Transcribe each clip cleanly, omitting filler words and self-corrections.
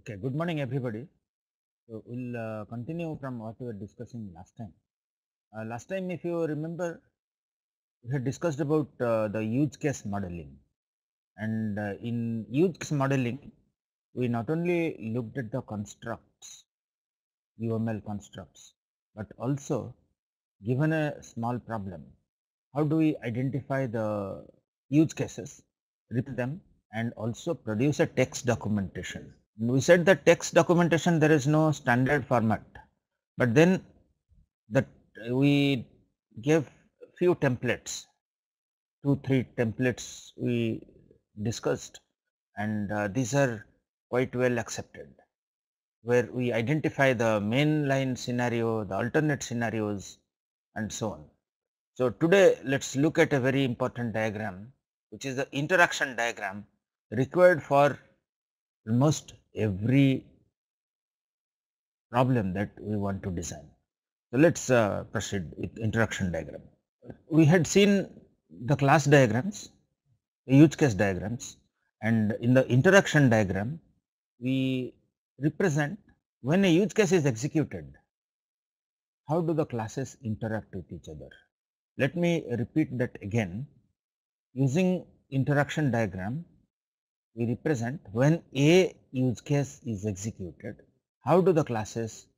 Okay, good morning everybody. So we'll continue from what we were discussing last time. Last time, if you remember, we had discussed about the use case modeling, and in use case modeling, we not only looked at the constructs, UML constructs, but also given a small problem, how do we identify the use cases, represent them, and also produce a text documentation. We said that text documentation, there is no standard format, but then that we gave few templates, 2-3 templates we discussed, and these are quite well accepted, where we identify the mainline scenario, the alternate scenarios, and so on. So today let's look at a very important diagram, which is the interaction diagram required for almost every problem that we want to design. So let's proceed with interaction diagram. We had seen the class diagrams, the use case diagrams, and in the interaction diagram, we represent when a use case is executed, how do the classes interact with each other. Let me repeat that again. Using interaction diagram, we represent when a use case is executed, how do the classes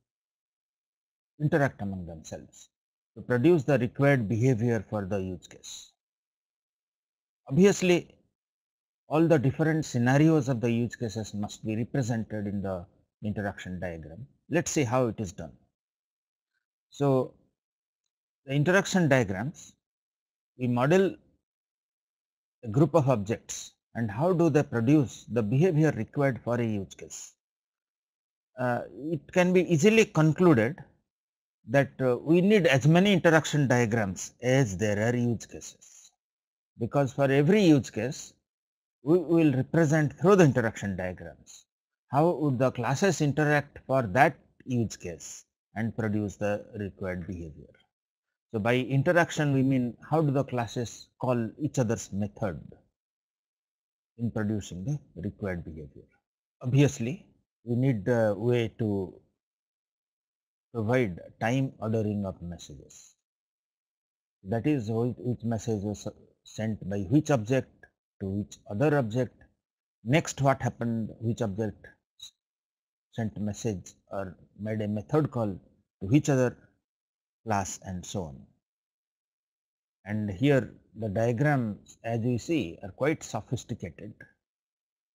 interact among themselves to produce the required behavior for the use case. Obviously, all the different scenarios of the use cases must be represented in the interaction diagram. Let's see how it is done. So, the interaction diagrams, we model a group of objects and how do they produce the behavior required for a use case. It can be easily concluded that we need as many interaction diagrams as there are use cases, because for every use case we will represent through the interaction diagrams how would the classes interact for that use case and produce the required behavior. So by interaction we mean how do the classes call each other's method in producing the required behavior. Obviously we need a way to provide time ordering of messages, that is which message was sent by which object to which other object, next what happened, which object sent a message or made a method call to which other class, and so on. And here the diagrams, as you see, are quite sophisticated.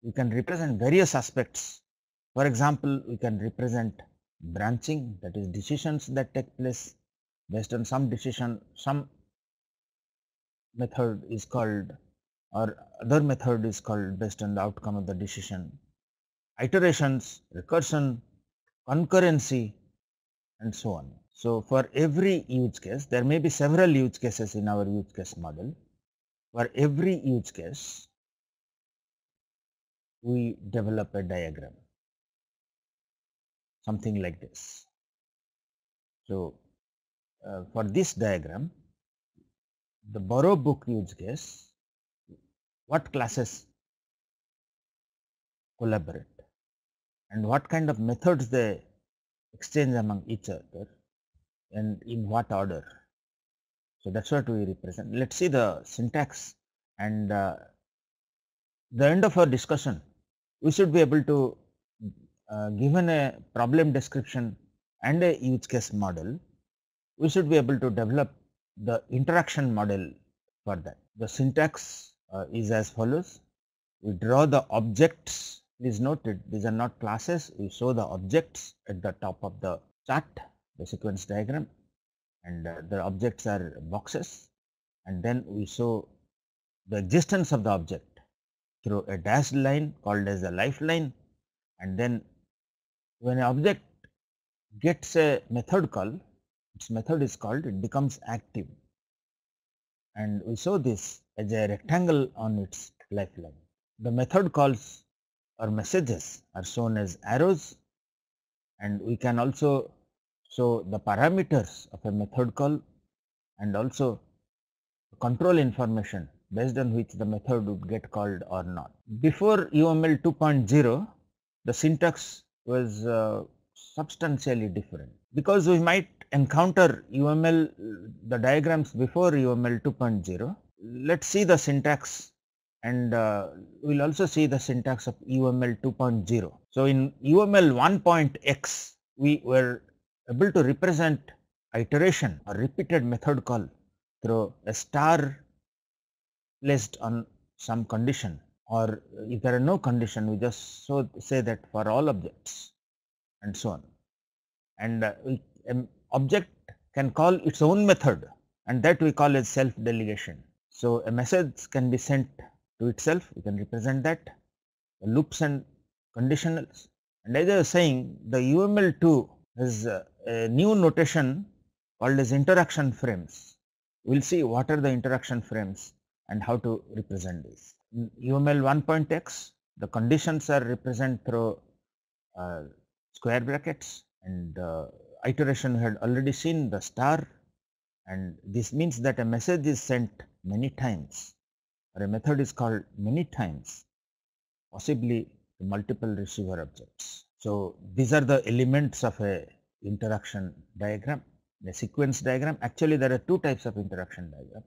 We can represent various aspects. For example, we can represent branching, that is decisions that take place based on some decision, some method is called or other method is called based on the outcome of the decision. Iterations, recursion, concurrency, and so on. So for every use case, there may be several use cases in our use case model. For every use case, we develop a diagram, something like this. So for this diagram, the borrow book use case, what classes collaborate and what kind of methods they exchange among each other and in what order. So that's what we represent. Let's see the syntax, and the end of our discussion we should be able to given a problem description and a use case model, we should be able to develop the interaction model for that. The syntax is as follows. We draw the objects. Please note it, these are not classes. We show the objects at the top of the chart, the sequence diagram, and the objects are boxes, and then we show the existence of the object through a dashed line called as a lifeline, and then when an object gets a method call, its method is called, it becomes active, and we show this as a rectangle on its lifeline. The method calls or messages are shown as arrows, and we can also show the parameters of a method call and also control information based on which the method would get called or not. Before UML 2.0, the syntax was substantially different, because we might encounter UML, the diagrams before UML 2.0. Let's see the syntax, and we will also see the syntax of UML 2.0. So, in UML 1.x, we were able to represent iteration or repeated method call through a star placed on some condition, or if there are no condition, we just say that for all objects and so on. And an object can call its own method, and that we call as self delegation. So, a message can be sent to itself, we can represent that, loops and conditionals. And as I was saying, the UML2 is a new notation called as interaction frames. We will see what are the interaction frames and how to represent this. In UML 1.x, the conditions are represented through square brackets, and iteration we had already seen the star, and this means that a message is sent many times, or a method is called many times, possibly to multiple receiver objects. So, these are the elements of a interaction diagram. The sequence diagram, actually there are two types of interaction diagram,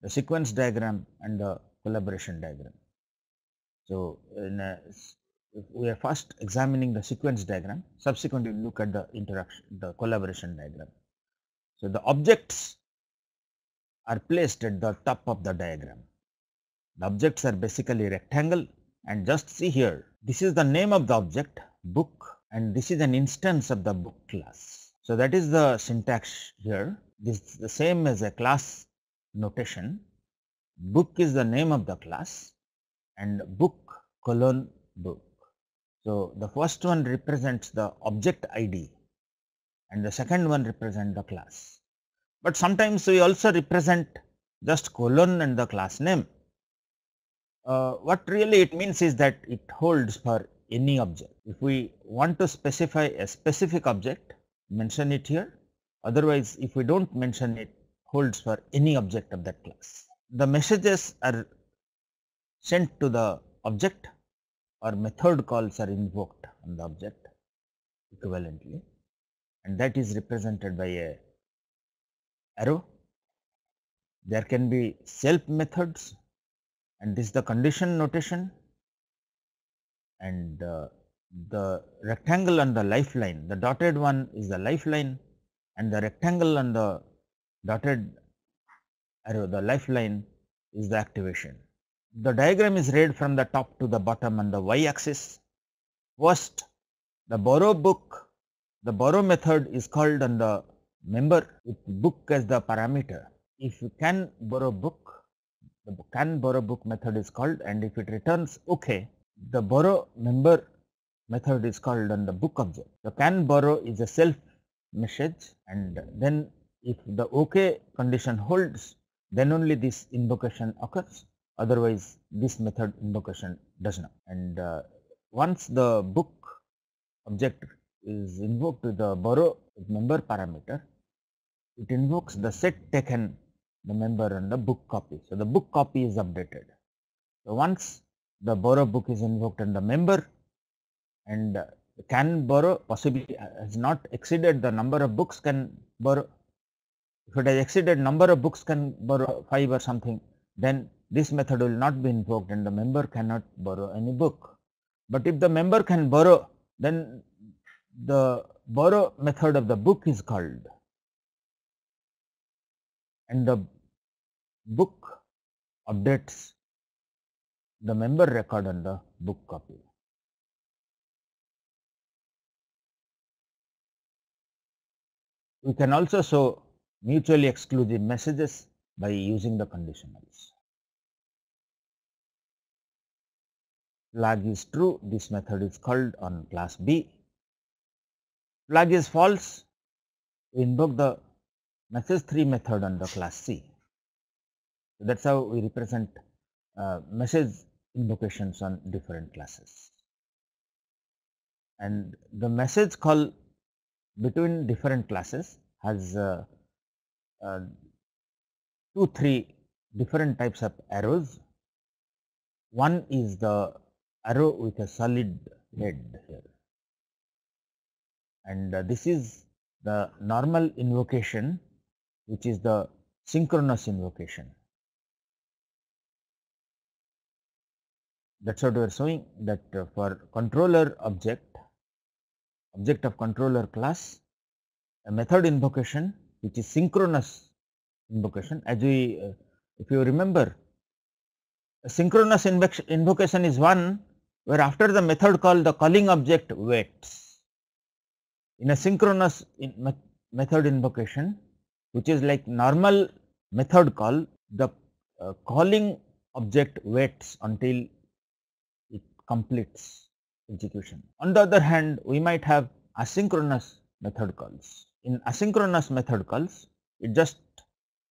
the sequence diagram and the collaboration diagram. So, we are first examining the sequence diagram, subsequently look at the collaboration diagram. So, the objects are placed at the top of the diagram. The objects are basically rectangle, and just see here, this is the name of the object book, and this is an instance of the book class. So, that is the syntax here. This is the same as a class notation. Book is the name of the class and book colon book. So, the first one represents the object ID and the second one represents the class. But sometimes we also represent just colon and the class name. What really it means is that it holds for any object. If we want to specify a specific object, mention it here. Otherwise, if we do not mention it, holds for any object of that class. The messages are sent to the object, or method calls are invoked on the object equivalently, and that is represented by a arrow. There can be self methods, and this is the condition notation, and the rectangle on the lifeline, the dotted one is the lifeline, and the rectangle on the dotted arrow, the lifeline, is the activation. The diagram is read from the top to the bottom on the y axis. First, the borrow book, the borrow method is called on the member with book as the parameter. If you can borrow book, the can borrow book method is called, and if it returns OK, the borrow member method is called on the book object. The can borrow is a self message, and then if the OK condition holds, then only this invocation occurs, otherwise this method invocation does not. And once the book object is invoked with the borrow member parameter, it invokes the set taken the member and the book copy. So, the book copy is updated. So, once the borrow book is invoked and the member, and can borrow possibly has not exceeded the number of books can borrow. If it has exceeded number of books can borrow 5 or something, then this method will not be invoked and the member cannot borrow any book. But if the member can borrow, then the borrow method of the book is called, and the book updates the member record on the book copy. We can also show mutually exclusive messages by using the conditionals. Flag is true, this method is called on class B. Flag is false, we invoke the message 3 method on the class C. So, that is how we represent message invocations on different classes. And the message call between different classes has 2-3 different types of arrows. One is the arrow with a solid head here. and this is the normal invocation, which is the synchronous invocation. That's what we are showing, that for controller object of controller class, a method invocation which is synchronous invocation. As we if you remember, a synchronous invocation is one where after the method call, the calling object waits. In a synchronous method invocation, which is like normal method call, the calling object waits until it completes execution. On the other hand, we might have asynchronous method calls. In asynchronous method calls, it just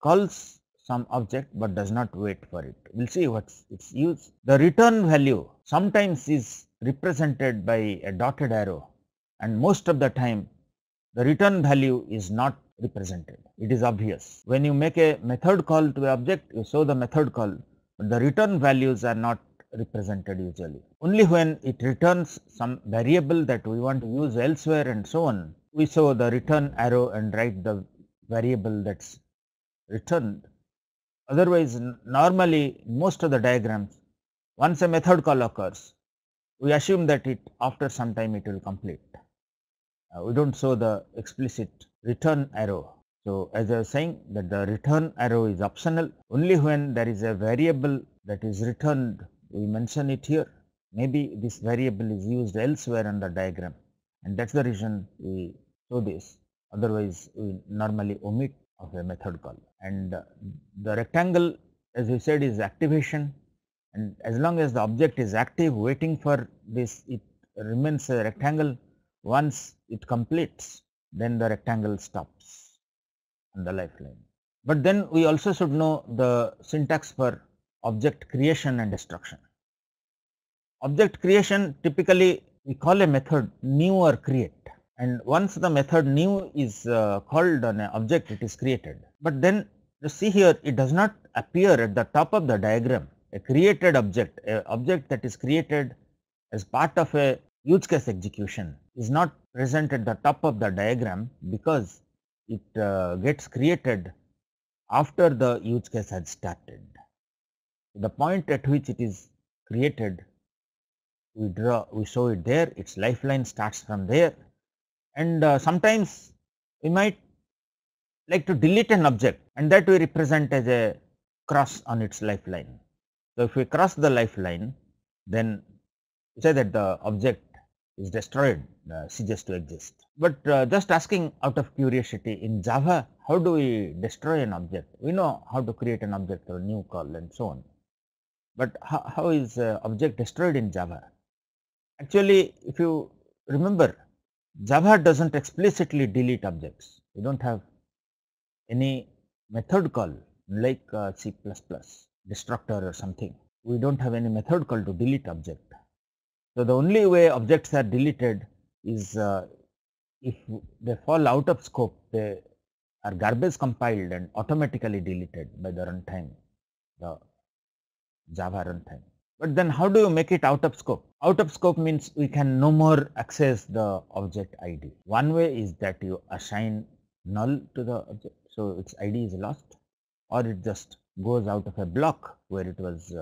calls some object but does not wait for it. We will see what's its use. The return value sometimes is represented by a dotted arrow, and most of the time the return value is not represented. It is obvious. When you make a method call to an object, you show the method call, but the return values are not represented usually. Only when it returns some variable that we want to use elsewhere and so on, we show the return arrow and write the variable that's returned. Otherwise, normally most of the diagrams, once a method call occurs, we assume that it after some time it will complete. We don't show the explicit return arrow. So, as I was saying, that the return arrow is optional. Only when there is a variable that is returned, we mention it here. Maybe this variable is used elsewhere on the diagram, and that's the reason we show this. Otherwise, we normally omit of a method call. And the rectangle, as we said, is activation, and as long as the object is active waiting for this, it remains a rectangle. Once it completes, then the rectangle stops on the lifeline. But then we also should know the syntax for object creation and destruction. Object creation, typically we call a method new or create, and once the method new is called on an object, it is created. But then you see here, it does not appear at the top of the diagram. A created object, an object that is created as part of a use case execution, is not present at the top of the diagram because it gets created after the use case had started. The point at which it is created, we show it there, its lifeline starts from there, and sometimes we might like to delete an object, and that we represent as a cross on its lifeline. So, if we cross the lifeline, then we say that the object is destroyed, ceases to exist. But just asking out of curiosity, in Java, how do we destroy an object? We know how to create an object or a new call and so on. But how is object destroyed in Java? Actually, if you remember, Java doesn't explicitly delete objects. We don't have any method call like C++, destructor or something. We don't have any method call to delete object. So, the only way objects are deleted is if they fall out of scope, they are garbage compiled and automatically deleted by the runtime, the Java runtime. But then how do you make it out of scope? Out of scope means we can no more access the object ID. One way is that you assign null to the object, so its ID is lost, or it just goes out of a block where it was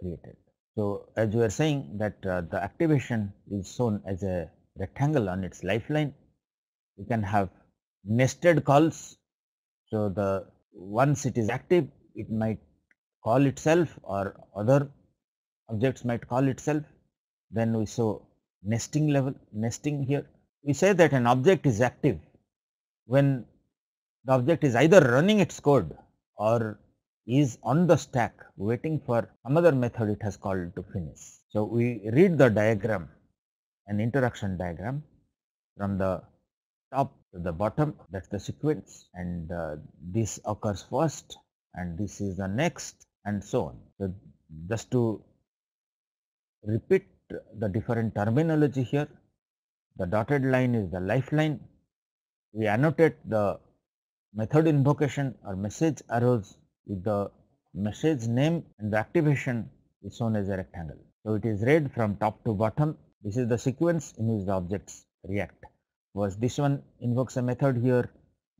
created. So, as we are saying that the activation is shown as a rectangle on its lifeline. You can have nested calls. So, the once it is active, it might call itself or other objects might call itself. Then we show nesting here. We say that an object is active when the object is either running its code or is on the stack waiting for some other method it has called to finish. So, we read the diagram, an interaction diagram, from the top to the bottom, that is the sequence, and this occurs first and this is the next and so on. So, just to repeat the different terminology here, the dotted line is the lifeline. We annotate the method invocation or message arrows with the message name, and the activation is shown as a rectangle. So, it is read from top to bottom. This is the sequence in which the objects react. was this one invokes a method here,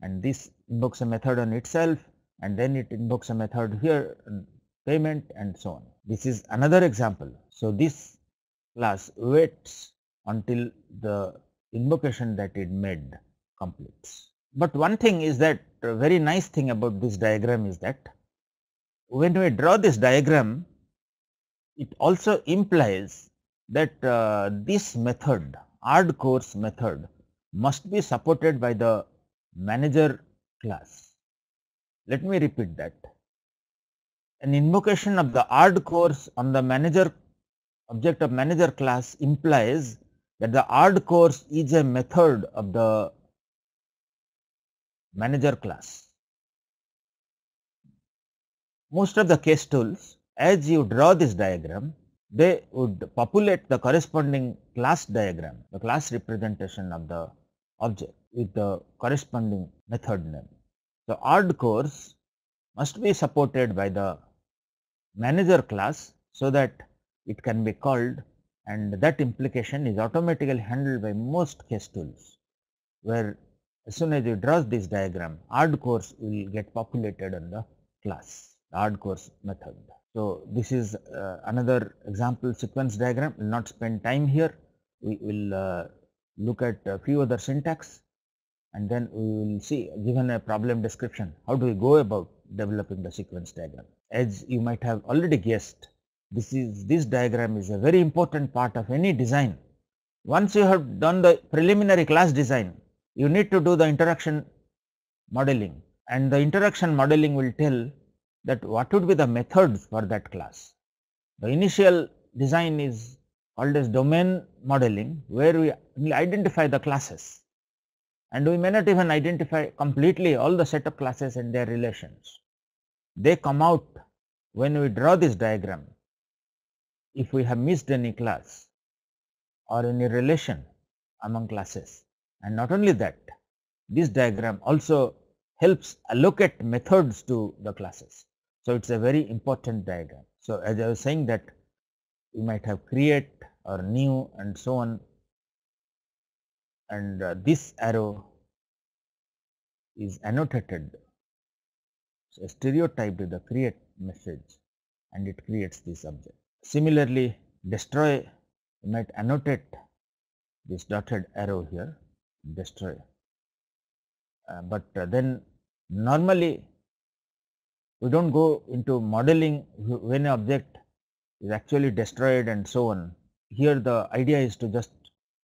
and this invokes a method on itself, and then it invokes a method here, payment, and so on. This is another example. So, this class waits until the invocation that it made completes. But one thing is that very nice thing about this diagram is that when we draw this diagram, it also implies that this method, add course method, must be supported by the manager class. Let me repeat that. An invocation of the add course on the manager object of manager class implies that the add course is a method of the manager class. Most of the case tools, as you draw this diagram, they would populate the corresponding class diagram, the class representation of the object with the corresponding method name. So, add course must be supported by the manager class, so that it can be called, and that implication is automatically handled by most case tools, where as soon as you draw this diagram, add course will get populated on the class, the add course method. So, this is another example sequence diagram. We will not spend time here. We will look at a few other syntax, and then we will see, given a problem description, how do we go about developing the sequence diagram. As you might have already guessed, this diagram is a very important part of any design. Once you have done the preliminary class design, you need to do the interaction modeling, and the interaction modeling will tell that what would be the methods for that class. The initial design is called as domain modeling, where we identify the classes, and we may not even identify completely all the set of classes and their relations. They come out when we draw this diagram if we have missed any class or any relation among classes. And not only that, this diagram also helps allocate methods to the classes. So, it is a very important diagram. So, as I was saying that we might have create or new and so on, and this arrow is annotated, so stereotyped with the create message, and it creates this object. Similarly, destroy, you might annotate this dotted arrow here, destroy, but then normally we do not go into modeling when an object is actually destroyed and so on. Here the idea is to just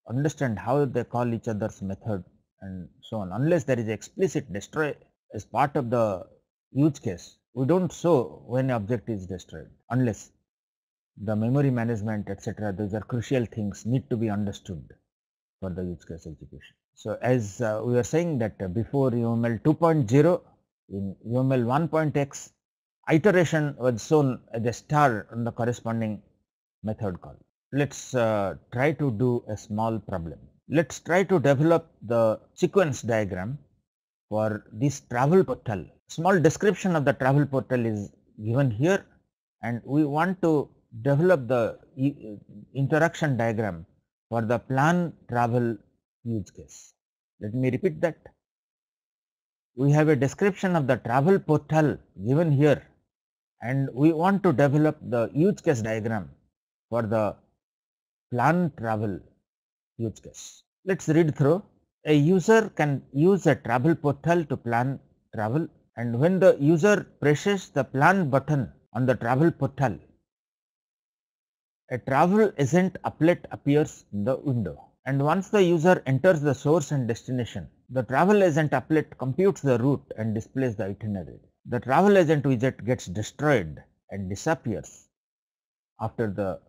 understand how they call each other's method and so on. Unless there is explicit destroy as part of the use case, we do not show when an object is destroyed, unless the memory management, etc., those are crucial things need to be understood for the use case execution. So, as we were saying that before UML 2.0, in UML 1.x, iteration was shown as a star on the corresponding method call. Let us try to do a small problem. Let us try to develop the sequence diagram for this travel portal. Small description of the travel portal is given here, and we want to develop the interaction diagram for the plan travel use case. Let me repeat that. We have a description of the travel portal given here, and we want to develop the use case diagram for the plan travel use case. Let us read through. A user can use a travel portal to plan travel, and when the user presses the plan button on the travel portal, a travel agent applet appears in the window, and once the user enters the source and destination, the travel agent applet computes the route and displays the itinerary. The travel agent widget gets destroyed and disappears after the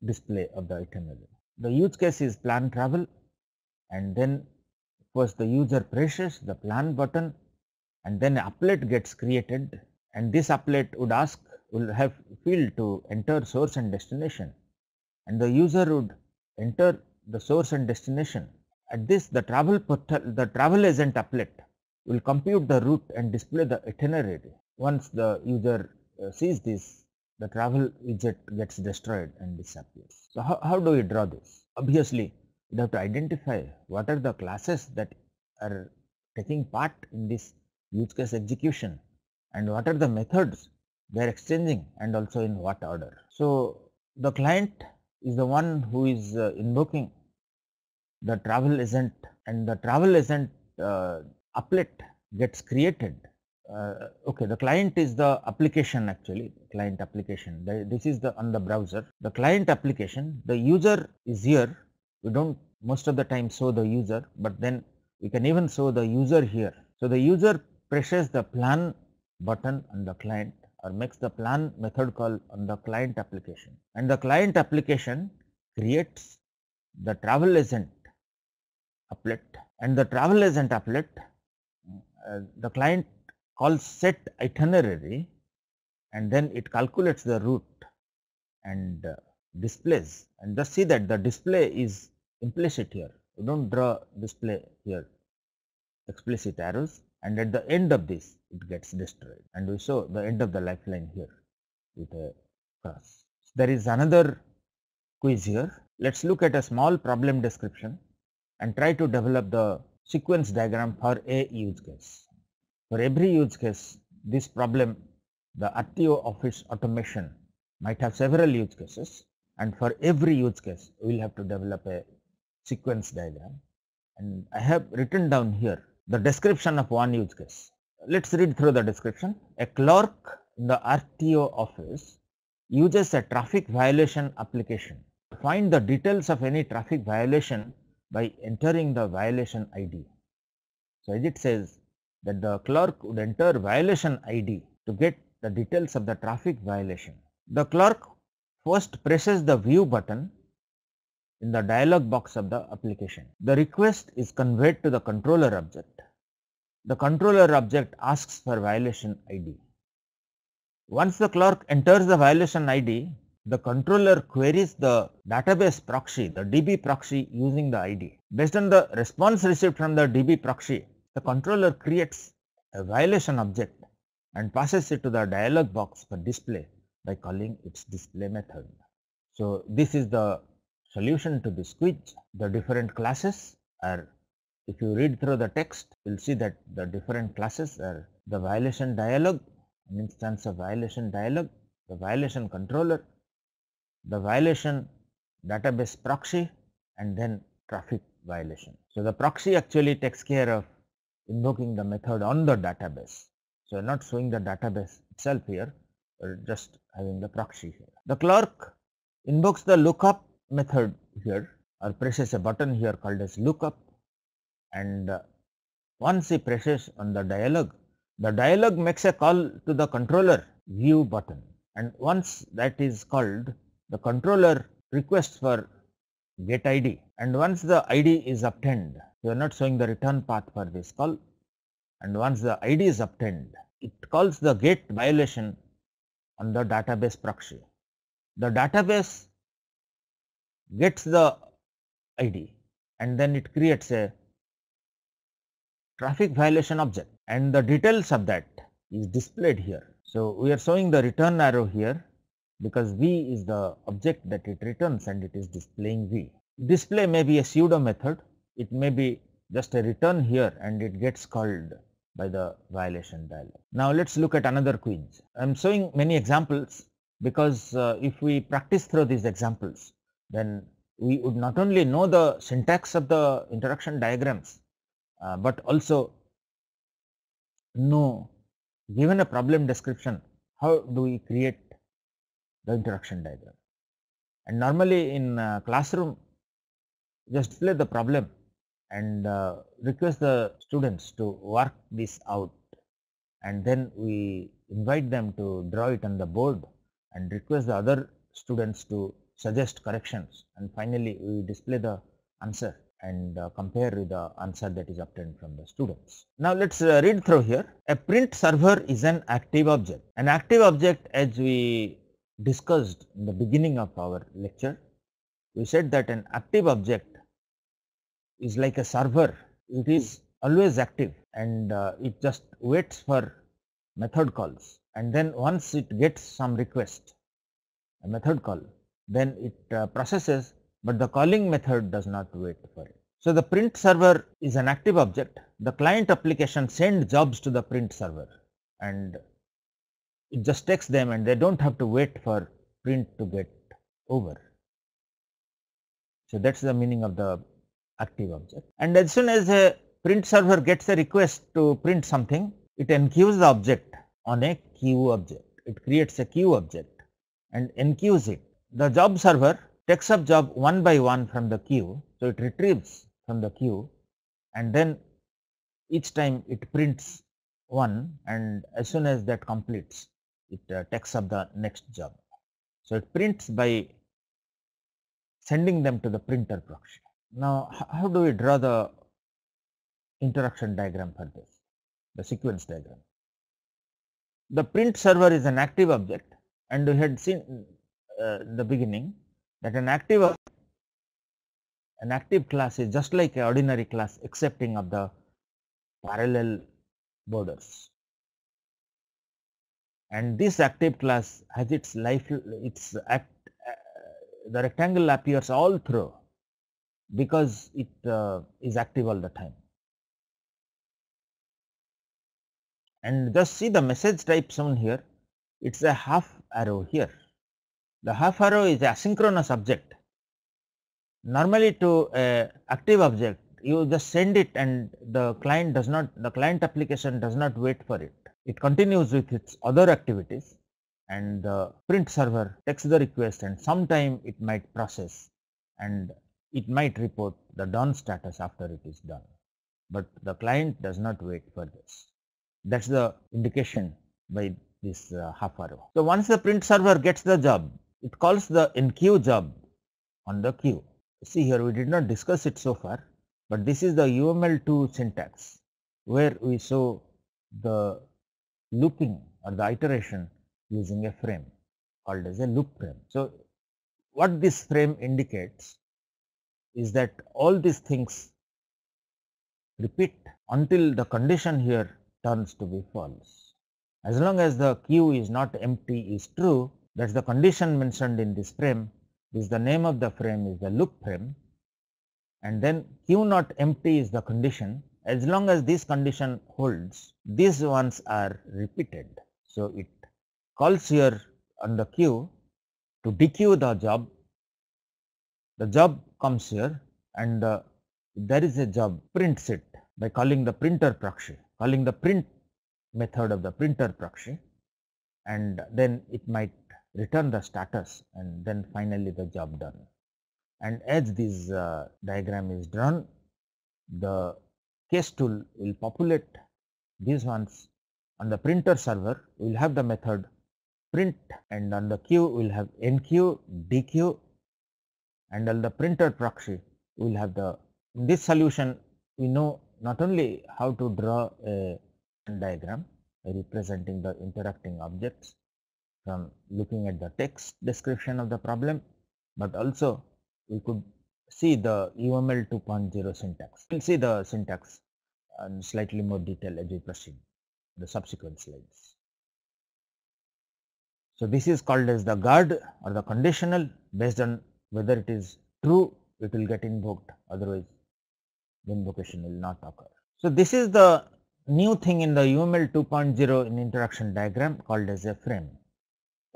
display of the itinerary. The use case is plan travel, and then first the user presses the plan button, and then an applet gets created, and this applet will have field to enter source and destination, and the user would enter the source and destination. At this, the travel agent applet will compute the route and display the itinerary. Once the user sees this, the travel widget gets destroyed and disappears. So, how do we draw this? Obviously, we have to identify what are the classes that are taking part in this use case execution and what are the methods they are exchanging and also in what order. So, the client is the one who is invoking the travel agent, and the travel agent applet gets created. Okay, the client is the application, actually client application. This is the on the browser, the client application. The user is here. We don't most of the time show the user, but then we can even show the user here. So, the user presses the plan button on the client or makes the plan method call on the client application, and the client application creates the travel agent applet, and the travel agent applet, the client calls set itinerary, and then it calculates the route and displays, and just see that the display is implicit here. We don't draw display here explicit arrows, and at the end of this it gets destroyed, and we show the end of the lifeline here with a cross. There is another quiz here. Let us look at a small problem description and try to develop the sequence diagram for a use case. For every use case, this problem, the RTO office automation might have several use cases, and for every use case we will have to develop a sequence diagram, and I have written down here the description of one use case. Let us read through the description. A clerk in the RTO office uses a traffic violation application to find the details of any traffic violation by entering the violation ID. So, as it says that the clerk would enter violation ID to get the details of the traffic violation. The clerk first presses the view button in the dialog box of the application. The request is conveyed to the controller object. The controller object asks for violation ID. Once the clerk enters the violation ID, the controller queries the database proxy, the DB proxy, using the ID. Based on the response received from the DB proxy, the controller creates a violation object and passes it to the dialog box for display by calling its display method. So, this is the solution to this quiz. The different classes are, if you read through the text, you will see that the different classes are the violation dialog, an instance of violation dialog, the violation controller, the violation database proxy, and then traffic violation. So, the proxy actually takes care of invoking the method on the database. So, I am not showing the database itself here, but just having the proxy here. The clerk invokes the lookup method here, or presses a button here called as lookup, and once he presses on the dialog makes a call to the controller view button, and once that is called, the controller requests for get ID, and once the ID is obtained, we are not showing the return path for this call, and once the ID is obtained, it calls the get violation on the database proxy. The database gets the ID, and then it creates a traffic violation object, and the details of that is displayed here. So, we are showing the return arrow here because V is the object that it returns, and it is displaying V. Display may be a pseudo method, it may be just a return here, and it gets called by the violation dialog. Now, let us look at another quiz. I am showing many examples because if we practice through these examples, then we would not only know the syntax of the interaction diagrams, but also know, given a problem description, how do we create the interaction diagram. And normally in classroom, just display the problem and request the students to work this out, and then we invite them to draw it on the board and request the other students to suggest corrections, and finally we display the answer and compare with the answer that is obtained from the students. Now, let us read through here. A print server is an active object. An active object, as we discussed in the beginning of our lecture, we said that an active object is like a server. It is always active, and it just waits for method calls, and then once it gets some request, a method call, then it processes but the calling method does not wait for it. So the print server is an active object. The client application sends jobs to the print server and it just takes them and they don't have to wait for print to get over. So that's the meaning of the active object. And as soon as a print server gets a request to print something, it enqueues the object on a queue object. It creates a queue object and enqueues it. The job server takes up job one by one from the queue. So it retrieves from the queue and then each time it prints one, and as soon as that completes, it takes up the next job. So it prints by sending them to the printer proxy. Now, how do we draw the interaction diagram for this, the sequence diagram? The print server is an active object, and we had seen in the beginning that an active class is just like an ordinary class excepting of the parallel borders. And this active class has its life, the rectangle appears all through because it is active all the time. And just see the message type shown here, it's a half arrow here. The half arrow is asynchronous object. Normally to a active object, you just send it and the client application does not wait for it. It continues with its other activities and the print server takes the request and sometime it might process and it might report the done status after it is done. But the client does not wait for this. That's the indication by this half arrow. So once the print server gets the job, it calls the enqueue job on the queue. See here, we did not discuss it so far, but this is the UML2 syntax where we show the looping or the iteration using a frame called as a loop frame. So what this frame indicates is that all these things repeat until the condition here turns to be false. As long as the queue is not empty is true, that's the condition mentioned in this frame. This is the name of the frame is the loop frame, and then queue not empty is the condition. As long as this condition holds, these ones are repeated. So it calls here on the queue to dequeue the job. The job comes here and there is a job, prints it by calling the printer proxy, calling the print method of the printer proxy, and then it might return the status and then finally the job done. And as this diagram is drawn, the case tool will populate these ones. On the printer server we will have the method print, and on the queue we will have enqueue, dequeue, and on the printer proxy we will have the, in this solution we know not only how to draw a diagram representing the interacting objects from looking at the text description of the problem, but also we could see the UML 2.0 syntax. We will see the syntax in slightly more detail as we proceed the subsequent slides. So this is called as the guard or the conditional. Based on whether it is true, it will get invoked, otherwise the invocation will not occur. So this is the new thing in the UML 2.0 in interaction diagram called as a frame.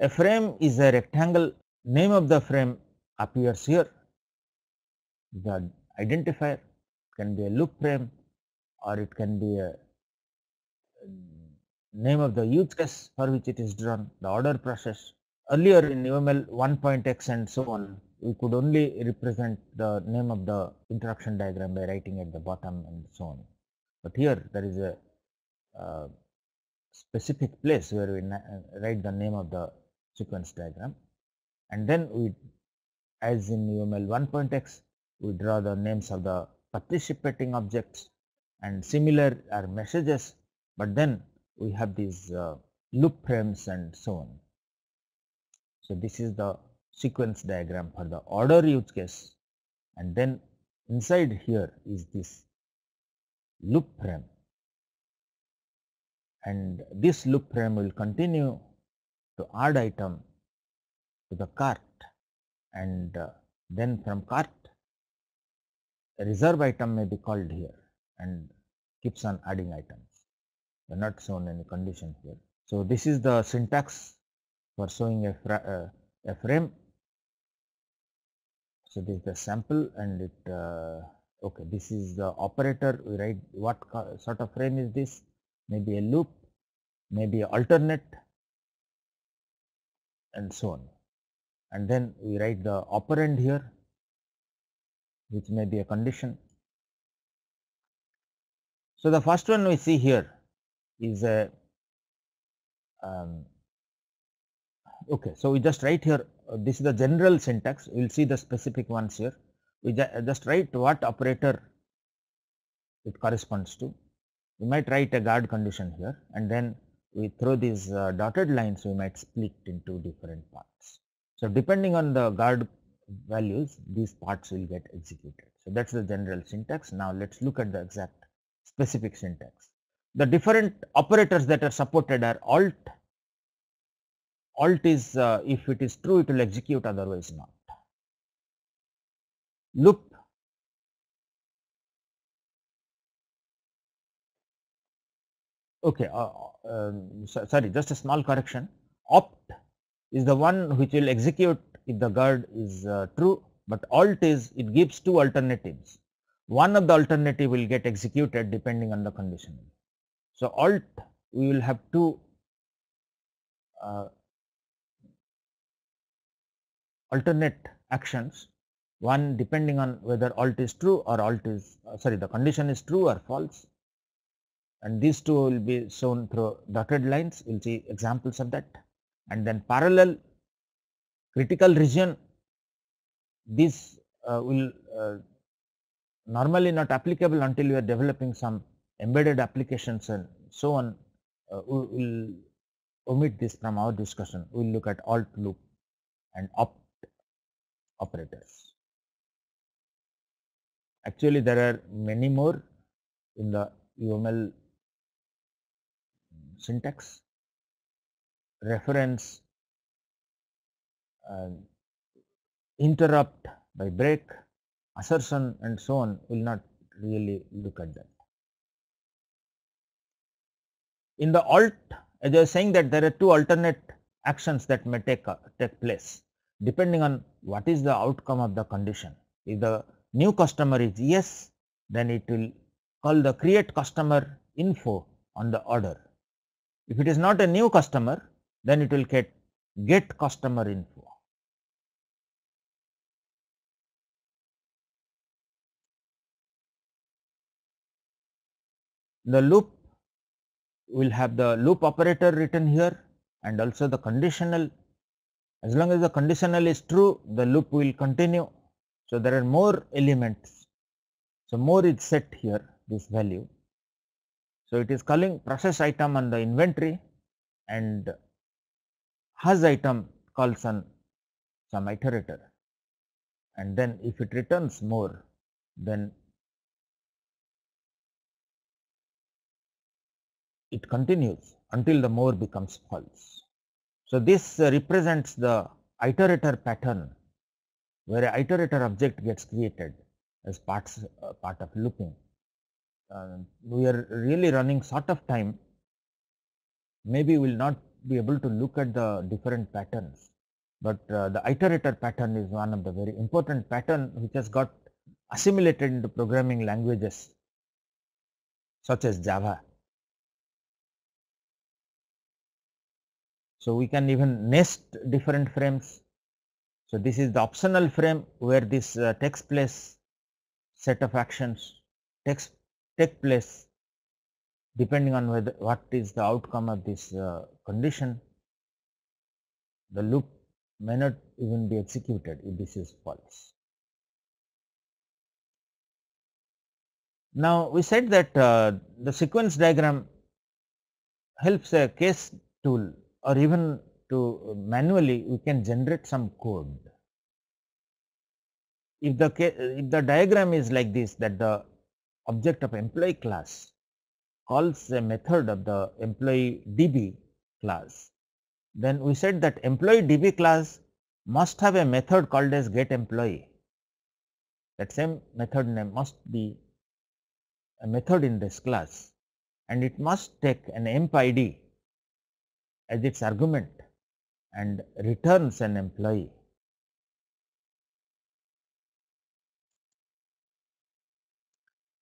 A frame is a rectangle. Name of the frame appears here. The identifier can be a loop frame or it can be a name of the use case for which it is drawn, the order process. Earlier in UML 1.x and so on, we could only represent the name of the interaction diagram by writing at the bottom and so on. But here there is a specific place where we write the name of the sequence diagram, and then we, as in UML 1.x, we draw the names of the participating objects, and similar are messages, but then we have these loop frames and so on. So this is the sequence diagram for the order use case, and then inside here is this loop frame, and this loop frame will continue to add item to the cart, and Then from cart, a reserve item may be called here and keeps on adding items. They are not shown any condition here. So this is the syntax for showing a frame. So this is the sample, and it okay, this is the operator. We write what sort of frame is this? Maybe a loop, maybe an alternate, and so on. And then we write the operand here, which may be a condition. So the first one we see here is a okay. So we just write here. This is the general syntax. We will see the specific ones here. We just write what operator it corresponds to. We might write a guard condition here, and then we throw these dotted lines. We might split into different parts. So depending on the guard values, these parts will get executed. So that's the general syntax. Now let's look at the exact specific syntax. The different operators that are supported are alt. Alt is if it is true, it will execute, otherwise not. Loop, okay, sorry, just a small correction. Opt is the one which will execute if the guard is true, but alt is it gives two alternatives. One of the alternative will get executed depending on the condition. So alt, we will have two alternate actions, one depending on whether alt is true or alt is sorry, the condition is true or false, and these two will be shown through dotted lines. We will see examples of that. And then parallel, critical region, this will normally not applicable until you are developing some embedded applications and so on. We will omit this from our discussion. We will look at alt, loop, and opt operators. Actually, there are many more in the UML syntax. Reference, interrupt by break, assertion, and so on. Will not really look at that. In the alt, as I was saying, that there are two alternate actions that may take place depending on what is the outcome of the condition. If the new customer is yes, then it will call the create customer info on the order. If it is not a new customer, then it will get customer info. The loop will have the loop operator written here, and also the conditional. As long as the conditional is true, the loop will continue. So there are more elements. So more is set here, this value. So it is calling process item on the inventory, and has item calls on some iterator, and then if it returns more, then it continues until the more becomes false. So this represents the iterator pattern, where a iterator object gets created as part of looping. We are really running short of time. Maybe we will not be able to look at the different patterns, but the iterator pattern is one of the very important pattern which has got assimilated into programming languages such as Java. So we can even nest different frames. So this is the optional frame where this takes place, set of actions take place depending on what is the outcome of this condition. The loop may not even be executed if this is false. Now we said that the sequence diagram helps a case tool, or even to manually we can generate some code. If the diagram is like this, that the object of employee class calls a method of the employee DB class, then we said that employee DB class must have a method called as getEmployee, that same method name must be a method in this class, and it must take an emp id as its argument and returns an employee.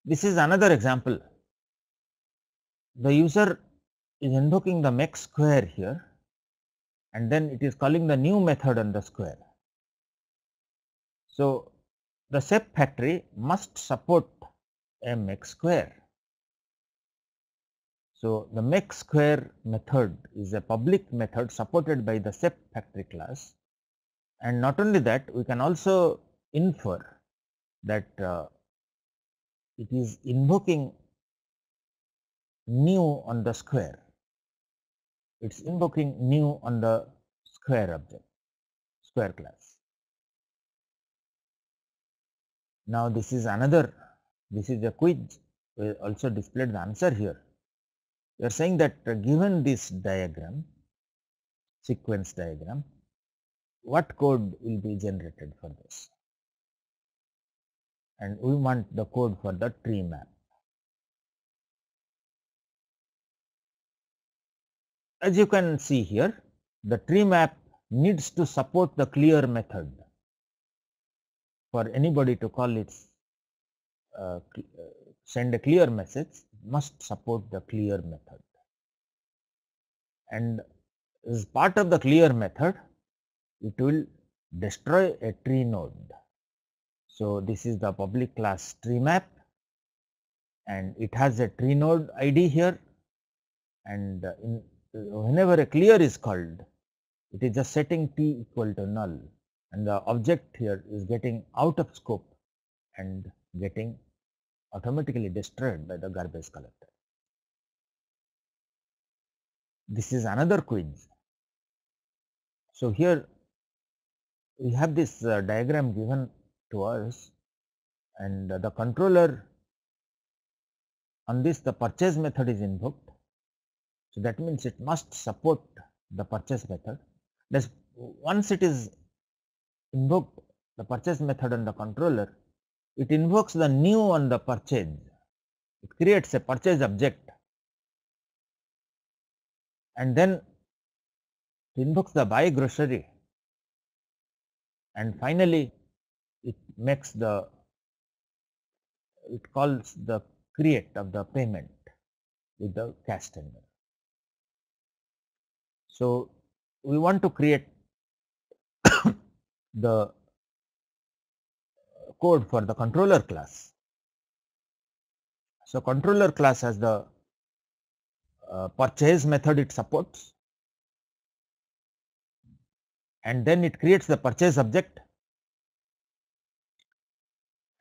This is another example. The user is invoking the make square here, and then it is calling the new method on the square. So, the SEP factory must support a make square. So, the make square method is a public method supported by the SEP factory class, and not only that, we can also infer that it is invoking new on the square. It is invoking new on the square object, square class. Now, this is a quiz. We also displayed the answer here. We are saying that given this diagram, sequence diagram, what code will be generated for this? And we want the code for the tree map. As you can see here, the tree map needs to support the clear method. For anybody to call it, send a clear message, must support the clear method. And as part of the clear method, it will destroy a tree node. So, this is the public class tree map, and it has a tree node ID here, and whenever a clear is called, it is just setting t equal to null, and the object here is getting out of scope and getting automatically destroyed by the garbage collector. This is another quiz. So, here we have this diagram given to us, and the controller on this, the purchase method is invoked. So, that means it must support the purchase method. Thus, once it is invoked, the purchase method on the controller, it invokes the new on the purchase. It creates a purchase object, and then it invokes the buy grocery, and finally it makes the, it calls the create of the payment with the cash tender. So, we want to create the code for the controller class. So, controller class has the purchase method it supports, and then it creates the purchase object,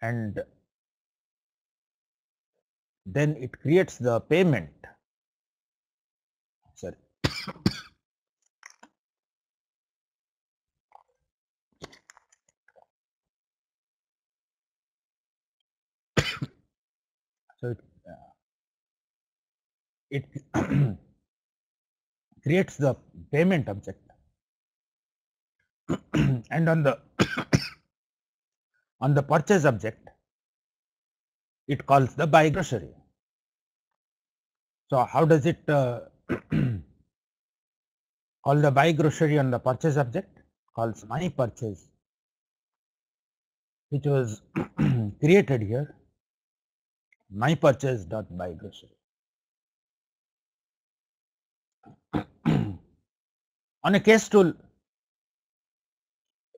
and then it creates the payment. Sorry. So, it creates the payment object, and on the on the purchase object, it calls the buy grocery. So, how does it call the buy grocery on the purchase object? Calls my purchase, which was created here, my purchase dot buy grocery. On a case tool,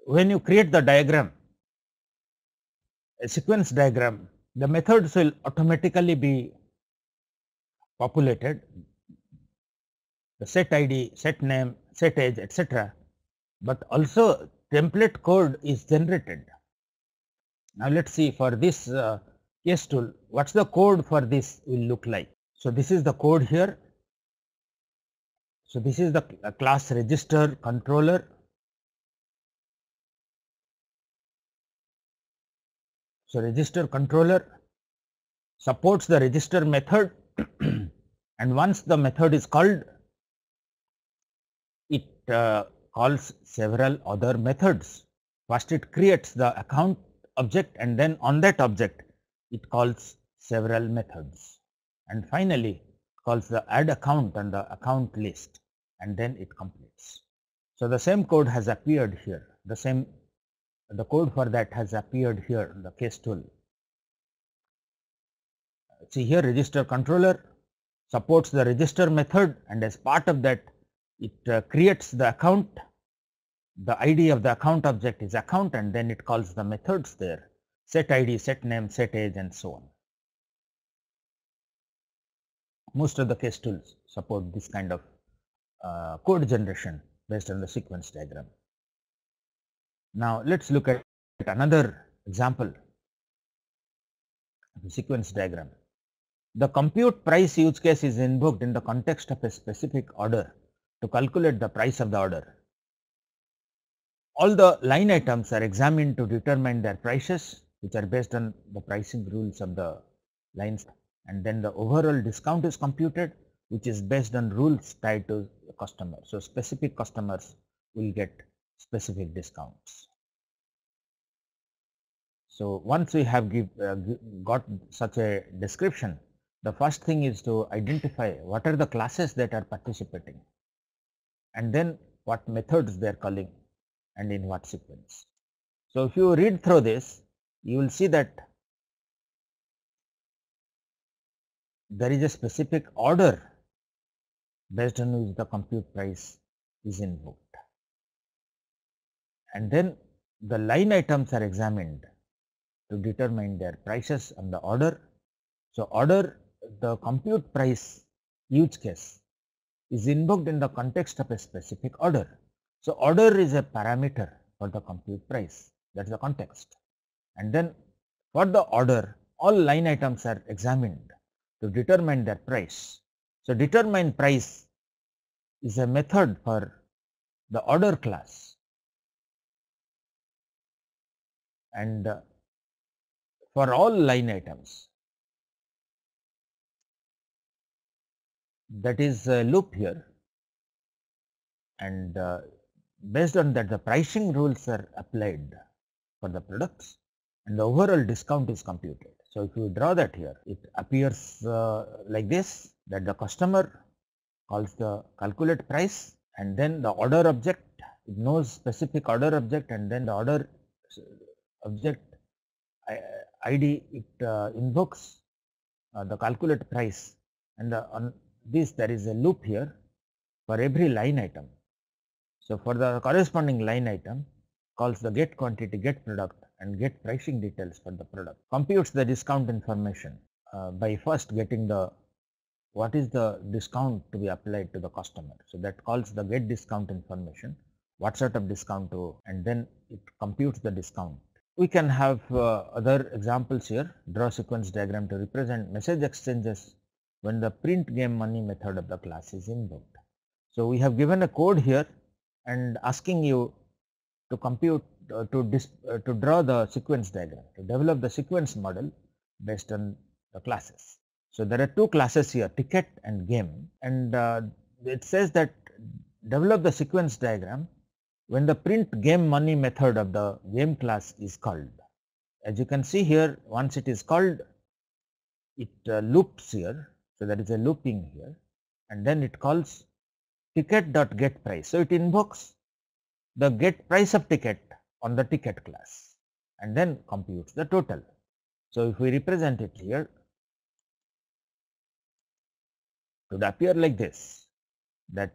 when you create the diagram, a sequence diagram, the methods will automatically be populated, the set ID, set name, set age, etc., but also template code is generated. Now, let us see for this case tool, what is the code for this will look like. So, this is the code here. So, this is the class register controller. So, register controller supports the register method and once the method is called, it calls several other methods. First, it creates the account object, and then on that object it calls several methods, and finally calls the add account on the account list, and then it completes. So the same code has appeared here, the code for that has appeared here in the case tool. See here, register controller supports the register method, and as part of that it creates the account. The ID of the account object is account, and then it calls the methods there, set ID, set name, set age, and so on. Most of the case tools support this kind of code generation based on the sequence diagram. Now let's look at another example of the sequence diagram. The compute price use case is invoked in the context of a specific order to calculate the price of the order. All the line items are examined to determine their prices, which are based on the pricing rules of the lines, and then the overall discount is computed, which is based on rules tied to the customer. So specific customers will get specific discounts. So once we have got such a description, the first thing is to identify what are the classes that are participating, and then what methods they are calling and in what sequence. So if you read through this, you will see that there is a specific order based on which the compute price is invoked, and then the line items are examined to determine their prices on the order. So order, the compute price use case is invoked in the context of a specific order. So order is a parameter for the compute price, that is the context, and then for the order all line items are examined to determine their price. So determine price is a method for the order class, and for all line items, that is a loop here, and based on that the pricing rules are applied for the products and the overall discount is computed. So if you draw that here, it appears like this, that the customer calls the calculate price, and then the order object, it knows specific order object, and then the order object ID, it invokes the calculate price, and on this there is a loop here for every line item. So for the corresponding line item, calls the get quantity, get product, and get pricing details for the product, computes the discount information by first getting the what is the discount to be applied to the customer. So that calls the get discount information, what sort of discount to, and then it computes the discount. We can have other examples here. Draw sequence diagram to represent message exchanges when the print game money method of the class is invoked. So we have given a code here and asking you to compute to draw the sequence diagram, to develop the sequence model based on the classes. So there are two classes here, ticket and game, and it says that develop the sequence diagram when the print game money method of the game class is called. As you can see here, once it is called, it loops here. So there is a looping here, and then it calls ticket.getPrice. So it invokes the get price of ticket on the ticket class and then computes the total. So if we represent it here, it would appear like this, that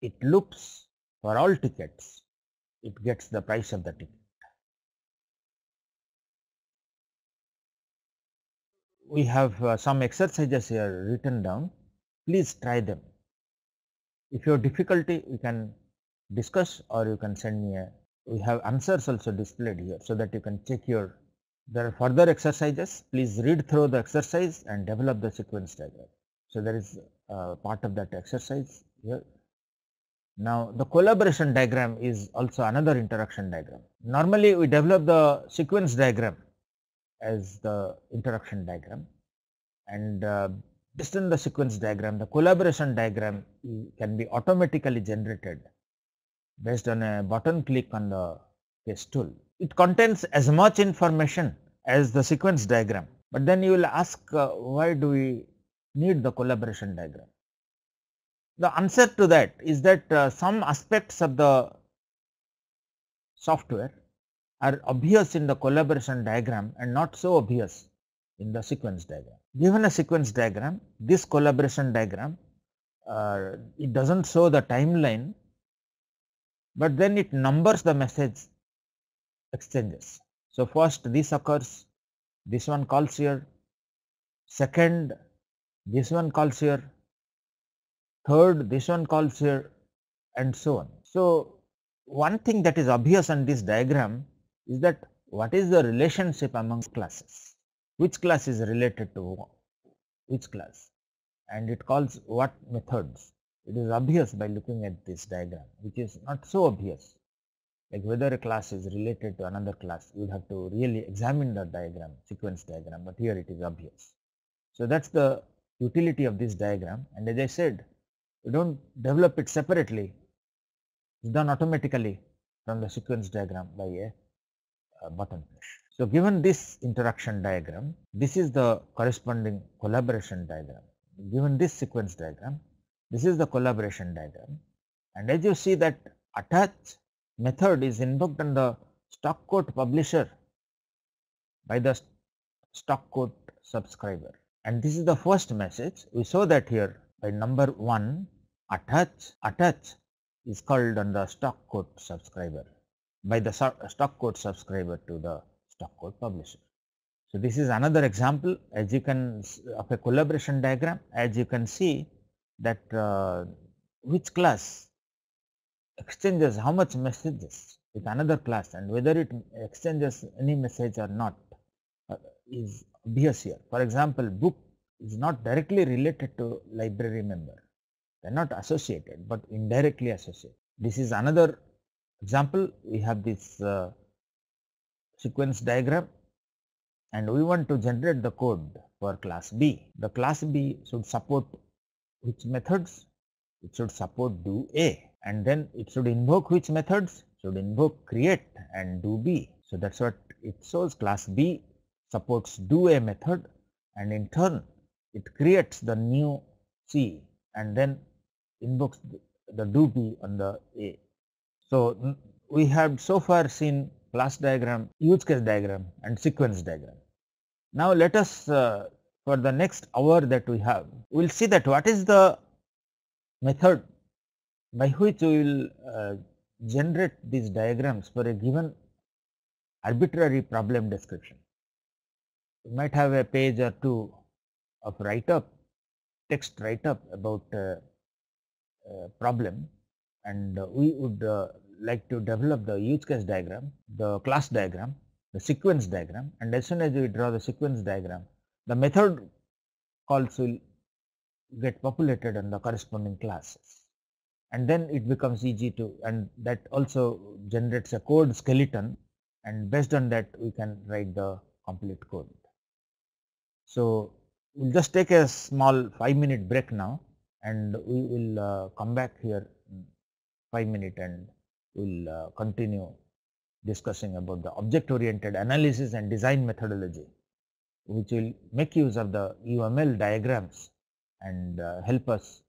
it loops for all tickets, it gets the price of the ticket. We have some exercises here written down. Please try them. If you have difficulty, you can discuss, or you can send me we have answers also displayed here, so that you can check your. There are further exercises. Please read through the exercise and develop the sequence diagram. So there is part of that exercise here. Now the collaboration diagram is also another interaction diagram. Normally we develop the sequence diagram as the interaction diagram, and based on the sequence diagram, the collaboration diagram can be automatically generated based on a button click on the case tool. it contains as much information as the sequence diagram. But then you will ask, why do we need the collaboration diagram? The answer to that is that some aspects of the software are obvious in the collaboration diagram and not so obvious in the sequence diagram. Given a sequence diagram, this collaboration diagram, it does not show the timeline, but then it numbers the message exchanges. So, first this occurs, this one calls here, second this one calls here, third this one calls here, and so on. So, one thing that is obvious on this diagram is that what is the relationship among classes, which class is related to which class, and it calls what methods. It is obvious by looking at this diagram, which is not so obvious. Like whether a class is related to another class, you have to really examine the diagram, sequence diagram, but here it is obvious. So, that is the utility of this diagram, and as I said, you do not develop it separately, it is done automatically from the sequence diagram by a button push. So, given this interaction diagram, this is the corresponding collaboration diagram. Given this sequence diagram, this is the collaboration diagram, and as you see that attach method is invoked on the stock quote publisher by the stock quote subscriber, and this is the first message. We saw that here by number 1, attach is called on the stock quote subscriber by the stock quote subscriber to the stock quote publisher. So, this is another example as you can of a collaboration diagram. As you can see that which class exchanges how much messages with another class, and whether it exchanges any message or not is obvious here. For example, book is not directly related to library member, they are not associated, but indirectly associated. This is another example. We have this sequence diagram, and we want to generate the code for class B. The class B should support which methods? It should support do A, and then it should invoke which methods? Should invoke create and do B. So, that is what it shows. Class B supports do A method, and in turn it creates the new C and then invokes the do B on the A. So, we have so far seen class diagram, use case diagram, and sequence diagram. Now, let us for the next hour that we have, we will see that what is the method by which we will generate these diagrams for a given arbitrary problem description. We might have a page or two of write up, text write up about a problem, and we would like to develop the use case diagram, the class diagram, the sequence diagram, and as soon as we draw the sequence diagram, the method calls will get populated on the corresponding classes, and then it becomes easy to, and that also generates a code skeleton, and based on that we can write the complete code. So, we will just take a small 5-minute break now, and we will come back here in 5 minutes, and we will continue discussing about the object oriented analysis and design methodology, which will make use of the UML diagrams and help us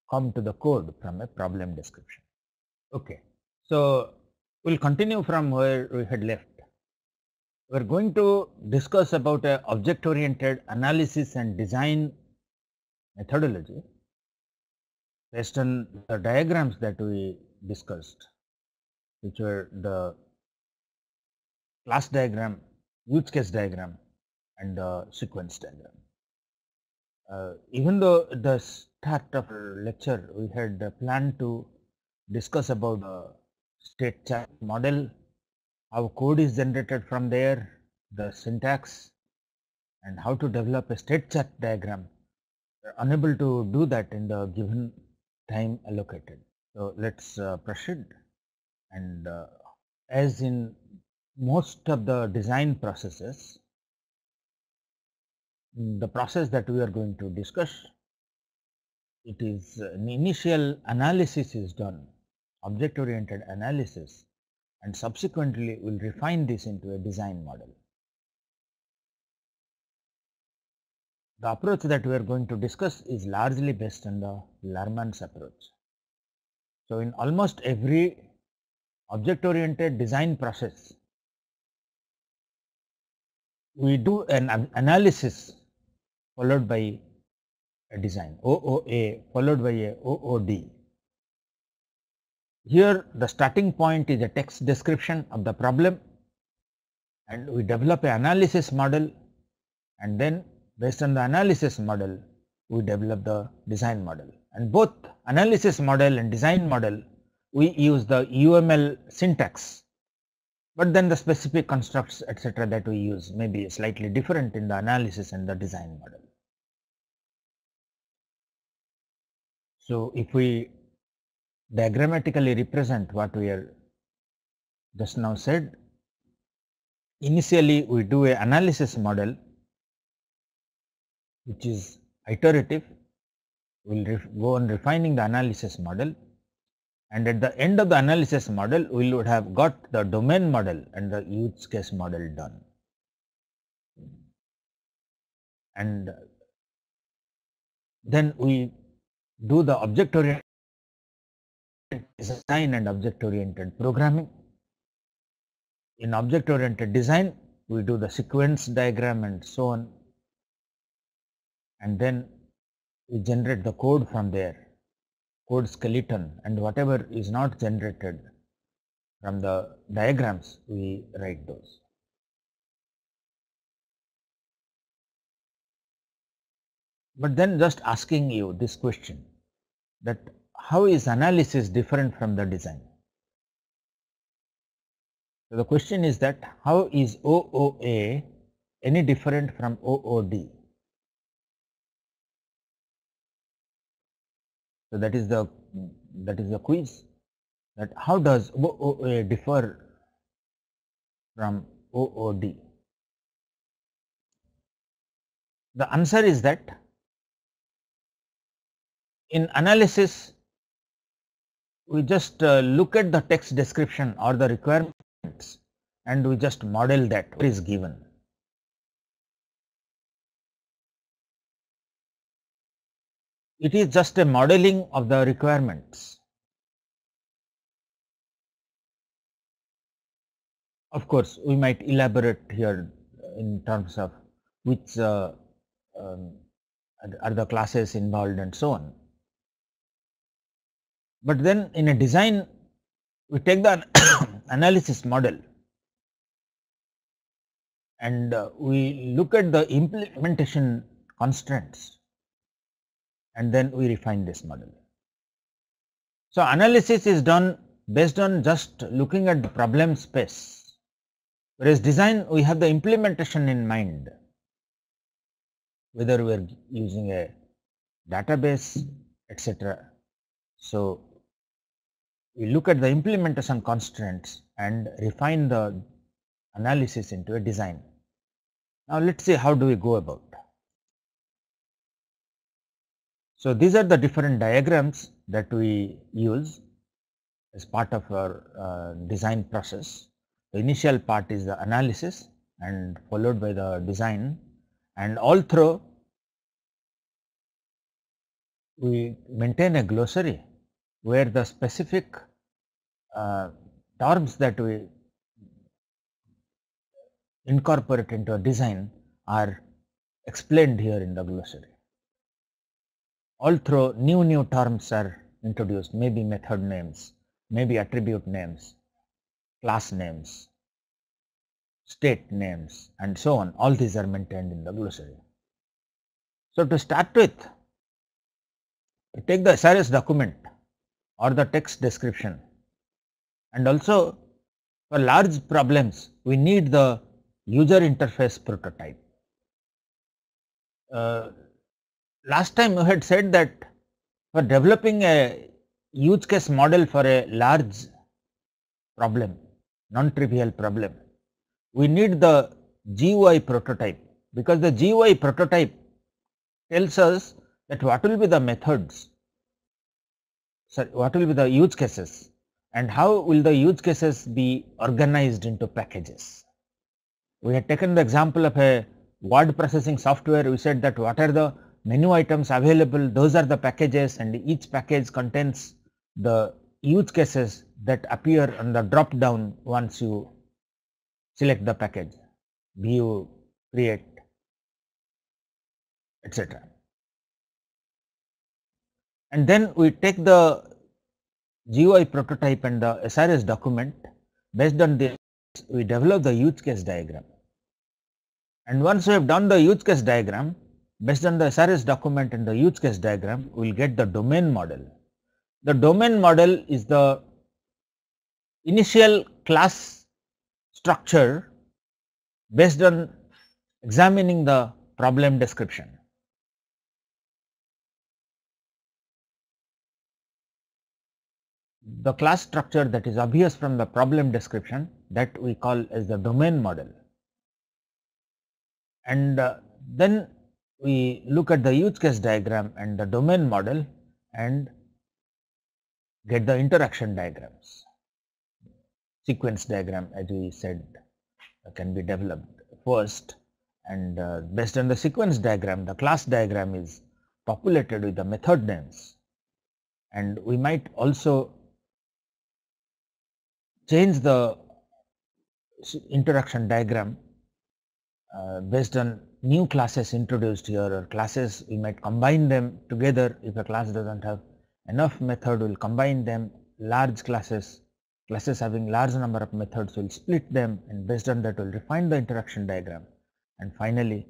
come to the code from a problem description. Okay. So, we will continue from where we had left. We are going to discuss about a object oriented analysis and design methodology based on the diagrams that we discussed, which were the class diagram, use case diagram, and the sequence diagram. Even though at the start of our lecture we had planned to discuss about the state chart model, how code is generated from there, the syntax, and how to develop a state chart diagram, we are unable to do that in the given time allocated. So, let us proceed, and as in most of the design processes, the process that we are going to discuss, it is an initial analysis is done, object oriented analysis, and subsequently we will refine this into a design model. The approach that we are going to discuss is largely based on the Luhrmann's approach. So, in almost every object-oriented design process, we do an analysis followed by a design, OOA followed by a OOD. Here the starting point is a text description of the problem, and we develop an analysis model, and then based on the analysis model we develop the design model. And both analysis model and design model we use the UML syntax, but then the specific constructs etc. that we use may be slightly different in the analysis and the design model. So, if we diagrammatically represent what we are just now said, initially we do an analysis model which is iterative. We will go on refining the analysis model, and at the end of the analysis model we would have got the domain model and the use case model done. And then we do the object oriented design and object oriented programming. In object oriented design we do the sequence diagram and so on, and then we generate the code from there, code skeleton, and whatever is not generated from the diagrams we write those. But then just asking you this question, that how is analysis different from the design? So, the question is that how is OOA any different from OOD? So, that is the quiz, that how does OOA differ from OOD? The answer is that in analysis we just look at the text description or the requirements and we just model that what is given. It is just a modeling of the requirements. Of course, we might elaborate here in terms of which are the classes involved and so on. But then in a design we take the analysis model and we look at the implementation constraints and then we refine this model. So, analysis is done based on just looking at the problem space, whereas design we have the implementation in mind, whether we are using a database etc. So, we look at the implementation constraints and refine the analysis into a design. Now, let us see how do we go about. So, these are the different diagrams that we use as part of our design process. The initial part is the analysis and followed by the design, and all through we maintain a glossary where the specific terms that we incorporate into a design are explained here in the glossary. All through new terms are introduced, maybe method names, maybe attribute names, class names, state names and so on. All these are maintained in the glossary. So, to start with, take the SRS document or the text description, and also for large problems we need the user interface prototype. Last time we had said that for developing a use case model for a large problem, non-trivial problem, we need the GUI prototype, because the GUI prototype tells us that what will be the methods, sorry, what will be the use cases And how will the use cases be organized into packages? We had taken the example of a word processing software. We said that what are the menu items available, those are the packages, and each package contains the use cases that appear on the drop down once you select the package, view, create, etc. And then we take the GUI prototype and the SRS document. Based on this, we develop the use case diagram. And once we have done the use case diagram, based on the SRS document and the use case diagram, we will get the domain model. The domain model is the initial class structure based on examining the problem description. The class structure that is obvious from the problem description, that we call as the domain model. And then we look at the use case diagram and the domain model and get the interaction diagrams. Sequence diagram, as we said, can be developed first, and based on the sequence diagram, the class diagram is populated with the method names, and we might also change the interaction diagram based on new classes introduced here, or classes we might combine them together. If a class does not have enough method, we will combine them. Large classes having large number of methods, will split them, and based on that we will refine the interaction diagram. And finally,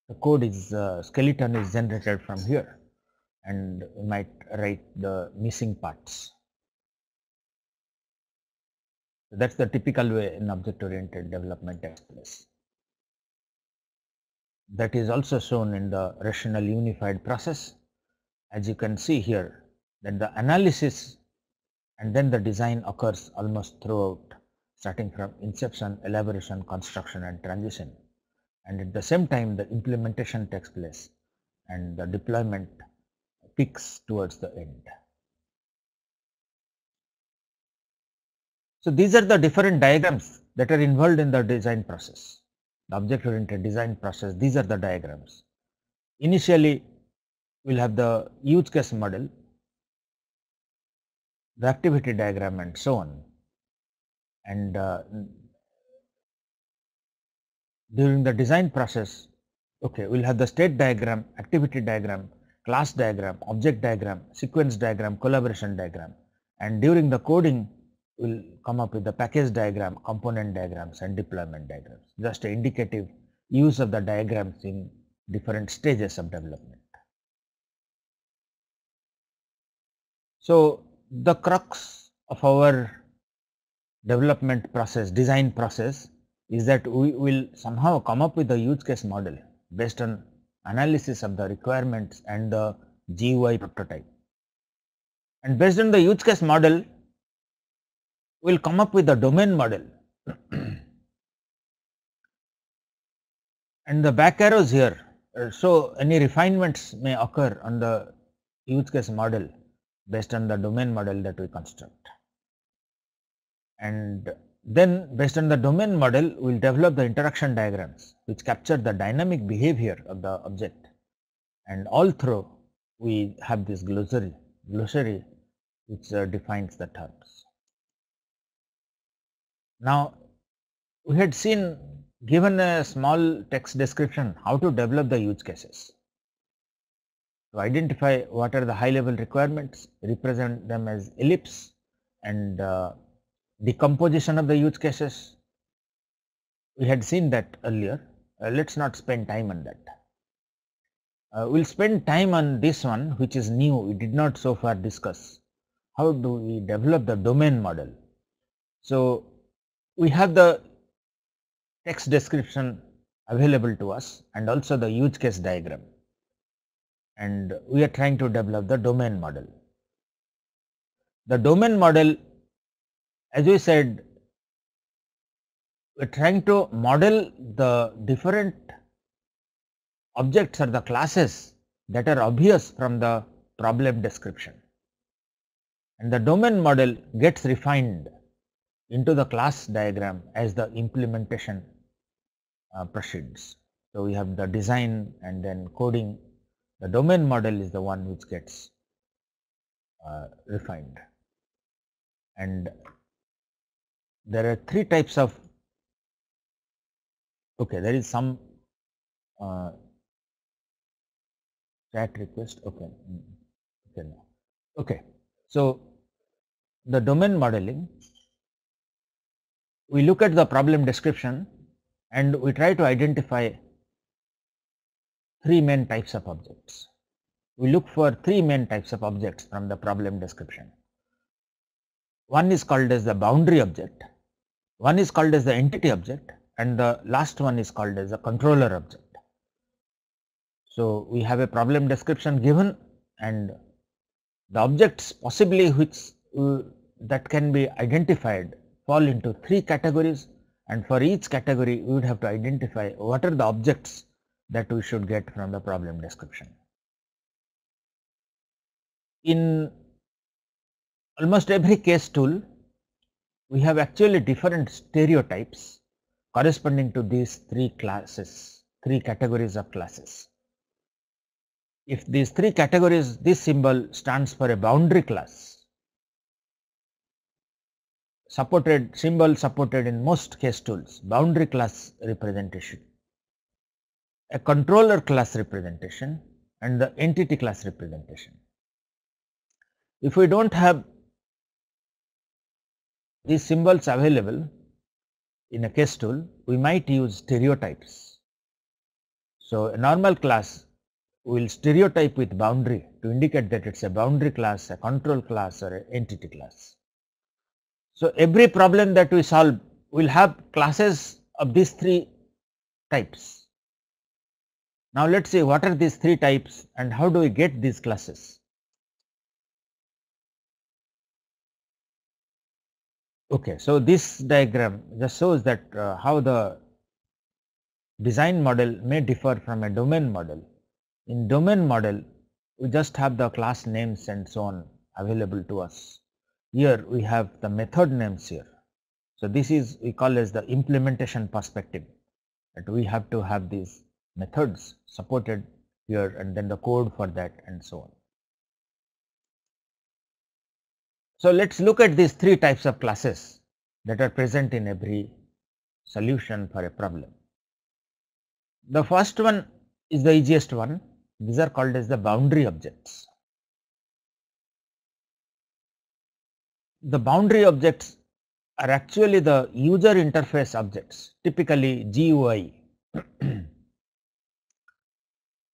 the code is skeleton is generated from here, and we might write the missing parts. So that's the typical way in object-oriented development takes place. That is also shown in the rational unified process. As you can see here, that the analysis and then the design occurs almost throughout, starting from inception, elaboration, construction, and transition. And at the same time, the implementation takes place and the deployment peaks towards the end. So these are the different diagrams that are involved in the design process, the object-oriented design process. These are the diagrams. Initially, we'll have the use case model, the activity diagram, and so on. And during the design process, okay, we'll have the state diagram, activity diagram, class diagram, object diagram, sequence diagram, collaboration diagram. And during the coding, we'll come up with the package diagram, component diagrams, and deployment diagrams. Just an indicative use of the diagrams in different stages of development. So the crux of our development process, design process, is that we will somehow come up with a use case model based on analysis of the requirements and the GUI prototype. And based on the use case model, we will come up with the domain model. And the back arrows here, so any refinements may occur on the use case model based on the domain model that we construct. And then based on the domain model, we will develop the interaction diagrams which capture the dynamic behavior of the object. And all through we have this glossary which defines the terms. Now we had seen, given a small text description, how to develop the use cases. To identify what are the high level requirements, represent them as ellipse, and decomposition of the use cases. We had seen that earlier. Let's not spend time on that. We'll spend time on this one, which is new, we did not so far discuss. How do we develop the domain model? So we have the text description available to us and also the use case diagram, and we are trying to develop the domain model. The domain model, as we said, we are trying to model the different objects or the classes that are obvious from the problem description. and the domain model gets refined into the class diagram as the implementation proceeds. So, we have the design and then coding. The domain model is the one which gets refined, and there are three types of, okay, there is some chat request, okay, okay, now. Okay. So, the domain modeling, we look at the problem description and we try to identify three main types of objects. We look for three main types of objects from the problem description. One is called as the boundary object, one is called as the entity object, and the last one is called as the controller object. So, we have a problem description given, and the objects possibly which that can be identified fall into three categories, and for each category we would have to identify what are the objects that we should get from the problem description. In almost every case tool, we have actually different stereotypes corresponding to these three classes, three categories of classes. If these three categories, this symbol stands for a boundary class, supported symbol supported in most case tools, boundary class representation, a controller class representation, and the entity class representation. If we do not have these symbols available in a case tool, we might use stereotypes. So, a normal class will stereotype with boundary to indicate that it is a boundary class, a control class, or an entity class. So, every problem that we solve will have classes of these three types. Now, let us see what are these three types and how do we get these classes. Okay, so this diagram just shows that how the design model may differ from a domain model. In domain model, we just have the class names and so on available to us. Here we have the method names here. So, this is we call as the implementation perspective, that we have to have these methods supported here and then the code for that and so on. So, let us look at these three types of classes that are present in every solution for a problem. The first one is the easiest one. These are called as the boundary objects. The boundary objects are actually the user interface objects, typically GUI.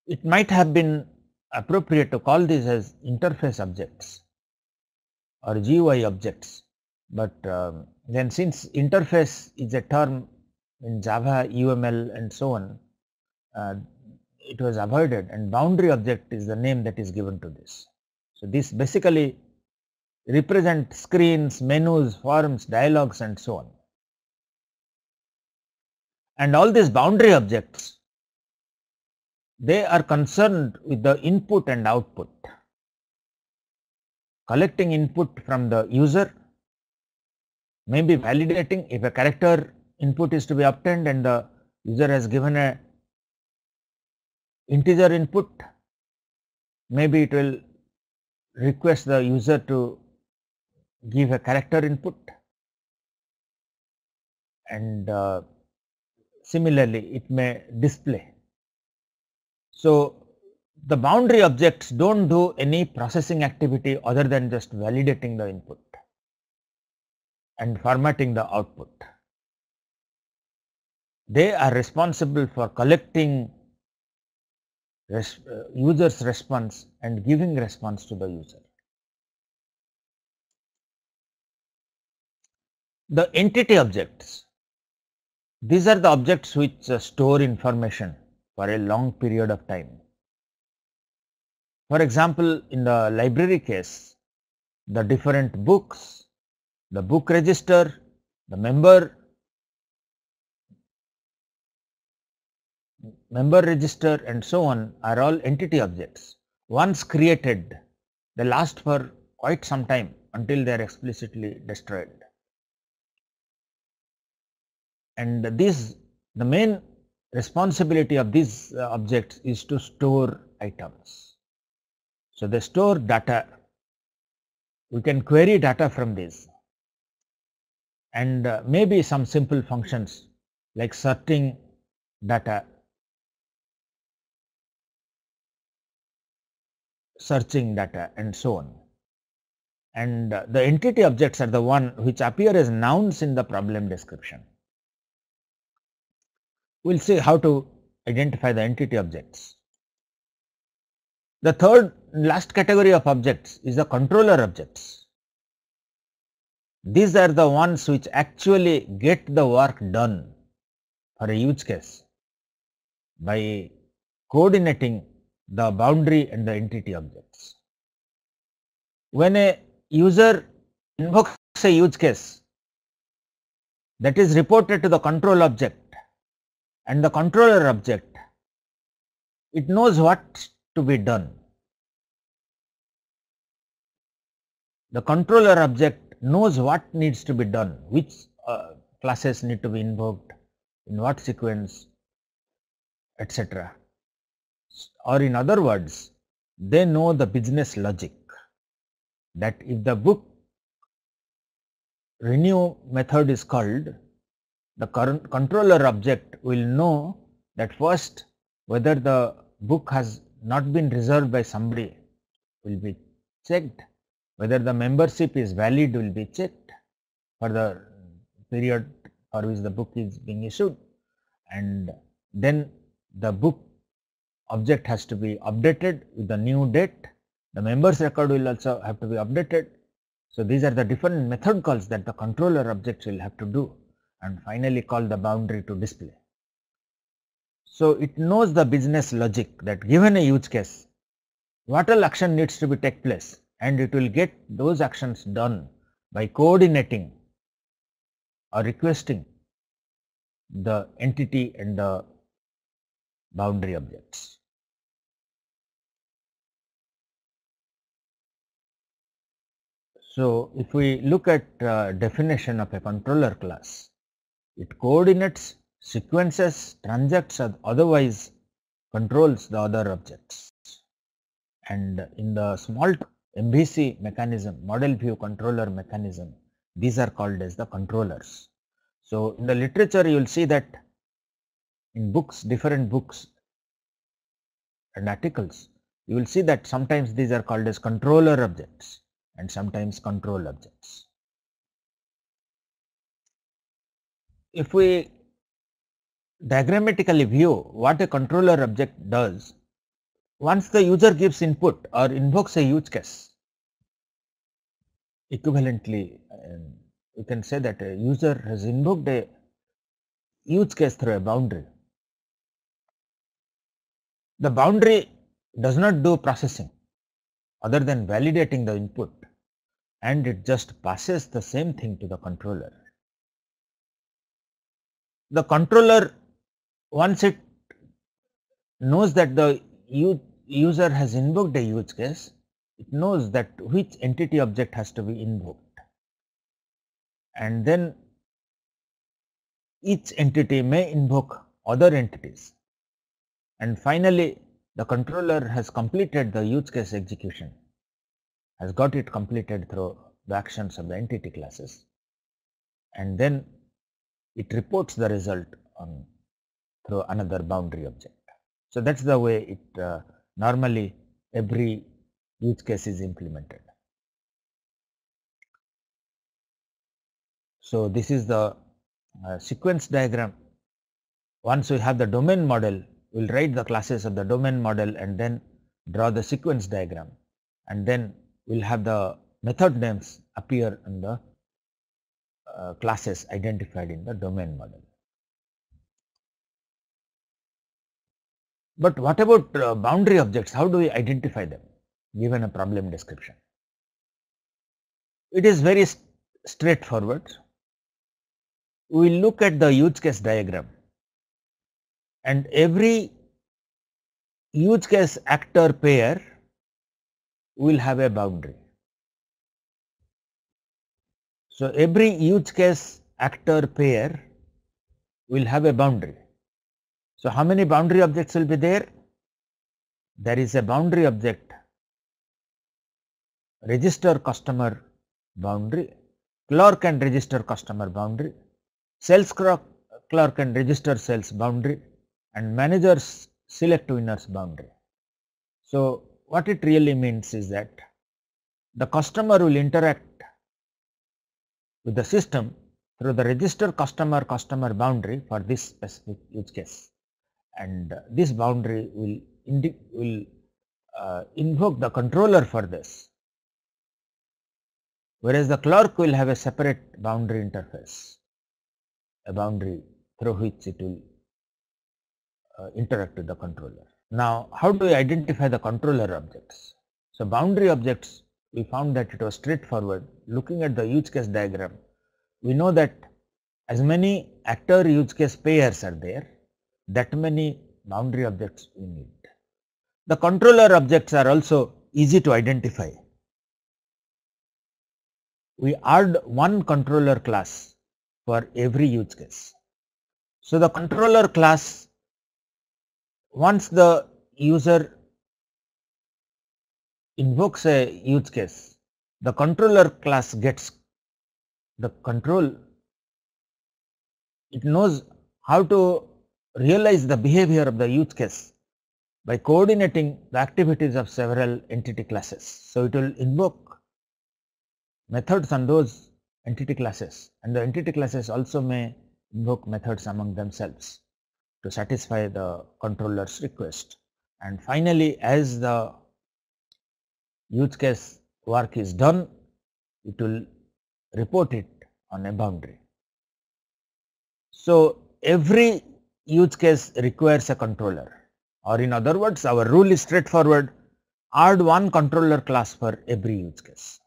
It might have been appropriate to call these as interface objects or GUI objects, but then since interface is a term in Java, UML and so on, it was avoided, and boundary object is the name that is given to this. So, this basically represent screens, menus, forms, dialogues and so on. And all these boundary objects, they are concerned with the input and output, collecting input from the user, maybe validating if a character input is to be obtained and the user has given a integer input, maybe it will request the user to give a character input, and similarly it may display. So, the boundary objects do not do any processing activity other than just validating the input and formatting the output. They are responsible for collecting user's response and giving response to the user. The entity objects, these are the objects which store information for a long period of time. For example, in the library case, the different books, the book register, the member register and so on are all entity objects. Once created, they last for quite some time until they are explicitly destroyed. And the main responsibility of these objects is to store items. So, they store data, we can query data from these, and maybe some simple functions like sorting data, searching data, and so on. And the entity objects are the one which appear as nouns in the problem description. We will see how to identify the entity objects. The third last category of objects is the controller objects. These are the ones which actually get the work done for a use case by coordinating the boundary and the entity objects. When a user invokes a use case, that is reported to the control object, and the controller object, it knows what to be done. The controller object knows what needs to be done, which classes need to be invoked, in what sequence, etc. Or in other words, they know the business logic, that if the book renew method is called, the current controller object will know that first whether the book has not been reserved by somebody will be checked, whether the membership is valid will be checked for the period for which the book is being issued, and then the book object has to be updated with the new date. The members record will also have to be updated. So, these are the different method calls that the controller objects will have to do, and finally call the boundary to display. So, it knows the business logic that given a use case, what all action needs to be take place, and it will get those actions done by coordinating or requesting the entity and the boundary objects. So, if we look at definition of a controller class, it coordinates, sequences, transacts, or otherwise controls the other objects. And in the small MVC mechanism, model view controller mechanism, these are called as the controllers. So, in the literature you will see that in books, different books and articles, you will see that sometimes these are called as controller objects and sometimes control objects. If we diagrammatically view what a controller object does, once the user gives input or invokes a use case, equivalently you can say that a user has invoked a use case through a boundary. The boundary does not do processing other than validating the input, and it just passes the same thing to the controller. The controller, once it knows that the user has invoked a use case, it knows that which entity object has to be invoked, and then each entity may invoke other entities, and finally the controller has completed the use case execution, has got it completed through the actions of the entity classes, and then it reports the result through another boundary object. So, that is the way it normally every use case is implemented. So, this is the sequence diagram. Once we have the domain model, we will write the classes of the domain model and then draw the sequence diagram, and then we will have the method names appear in the classes identified in the domain model. But what about boundary objects? How do we identify them given a problem description? It is very straightforward. We will look at the use case diagram, and every use case actor pair will have a boundary. So, every use case actor pair will have a boundary. So, how many boundary objects will be there? There is a boundary object register customer boundary, clerk and register customer boundary, sales clerk and register sales boundary, and managers select winners boundary. So, what it really means is that the customer will interact with the system through the register customer boundary for this specific use case, and this boundary will invoke the controller for this, whereas the clerk will have a separate boundary interface, a boundary through which it will interact with the controller. Now, how do we identify the controller objects? So, boundary objects, we found that it was straightforward. Looking at the use case diagram, we know that as many actor use case pairs are there, that many boundary objects we need. The controller objects are also easy to identify. We add one controller class for every use case. So, the controller class, once the user invokes a use case, the controller class gets the control, it knows how to realize the behavior of the use case by coordinating the activities of several entity classes. So, it will invoke methods on those entity classes, and the entity classes also may invoke methods among themselves to satisfy the controller's request. And finally, as the use case work is done, it will report it on a boundary. So, every use case requires a controller, or in other words, our rule is straightforward: add one controller class for every use case.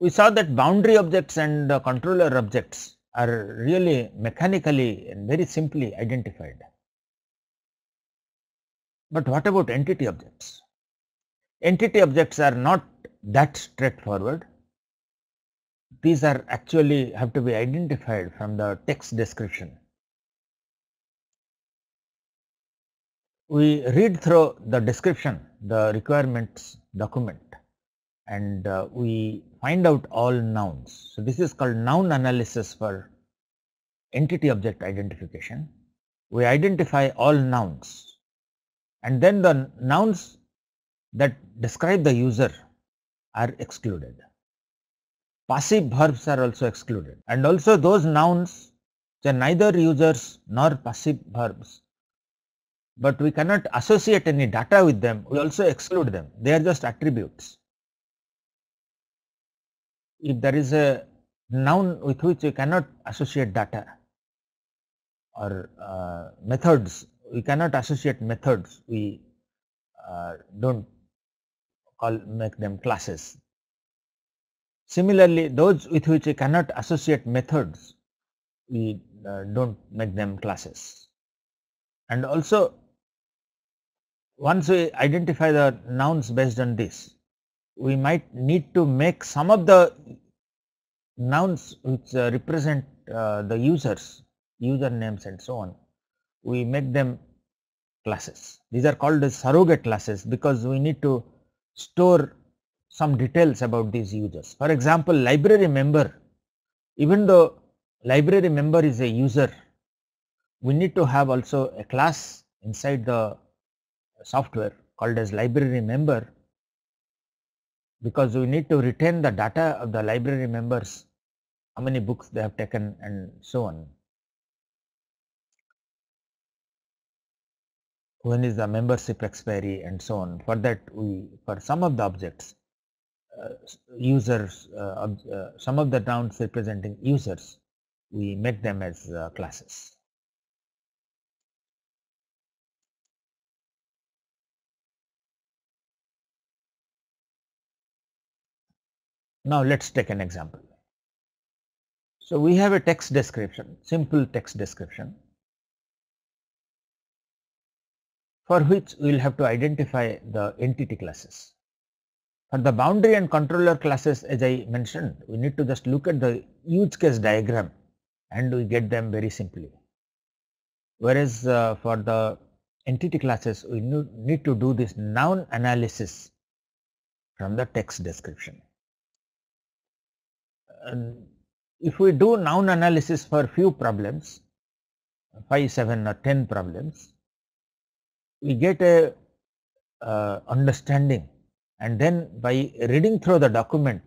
We saw that boundary objects and controller objects are really mechanically and very simply identified. But what about entity objects? Entity objects are not that straightforward. These are actually have to be identified from the text description. We read through the description, the requirements document, and we find out all nouns. So, this is called noun analysis for entity object identification. We identify all nouns, and then the nouns that describe the user are excluded. Passive verbs are also excluded, and also those nouns which are neither users nor passive verbs, but we cannot associate any data with them, we also exclude them. They are just attributes. If there is a noun with which we cannot associate data or methods, we cannot associate methods, we don't make them classes. Similarly, those with which we cannot associate methods, we don't make them classes. And also, once we identify the nouns based on this, we might need to make some of the nouns which represent the users, user names and so on, we make them classes. These are called as surrogate classes because we need to store some details about these users. For example, library member, even though library member is a user, we need to have also a class inside the software called as library member, because we need to retain the data of the library members, how many books they have taken and so on. When is the membership expiry and so on. For that, we, for some of the objects, users, some of the nouns representing users, we make them as classes. Now, let us take an example. So, we have a text description, simple text description, for which we will have to identify the entity classes. For the boundary and controller classes, as I mentioned, we need to just look at the use case diagram and we get them very simply. Whereas for the entity classes, we need to do this noun analysis from the text description. And if we do noun analysis for few problems, 5, 7 or 10 problems, we get a understanding, and then by reading through the document,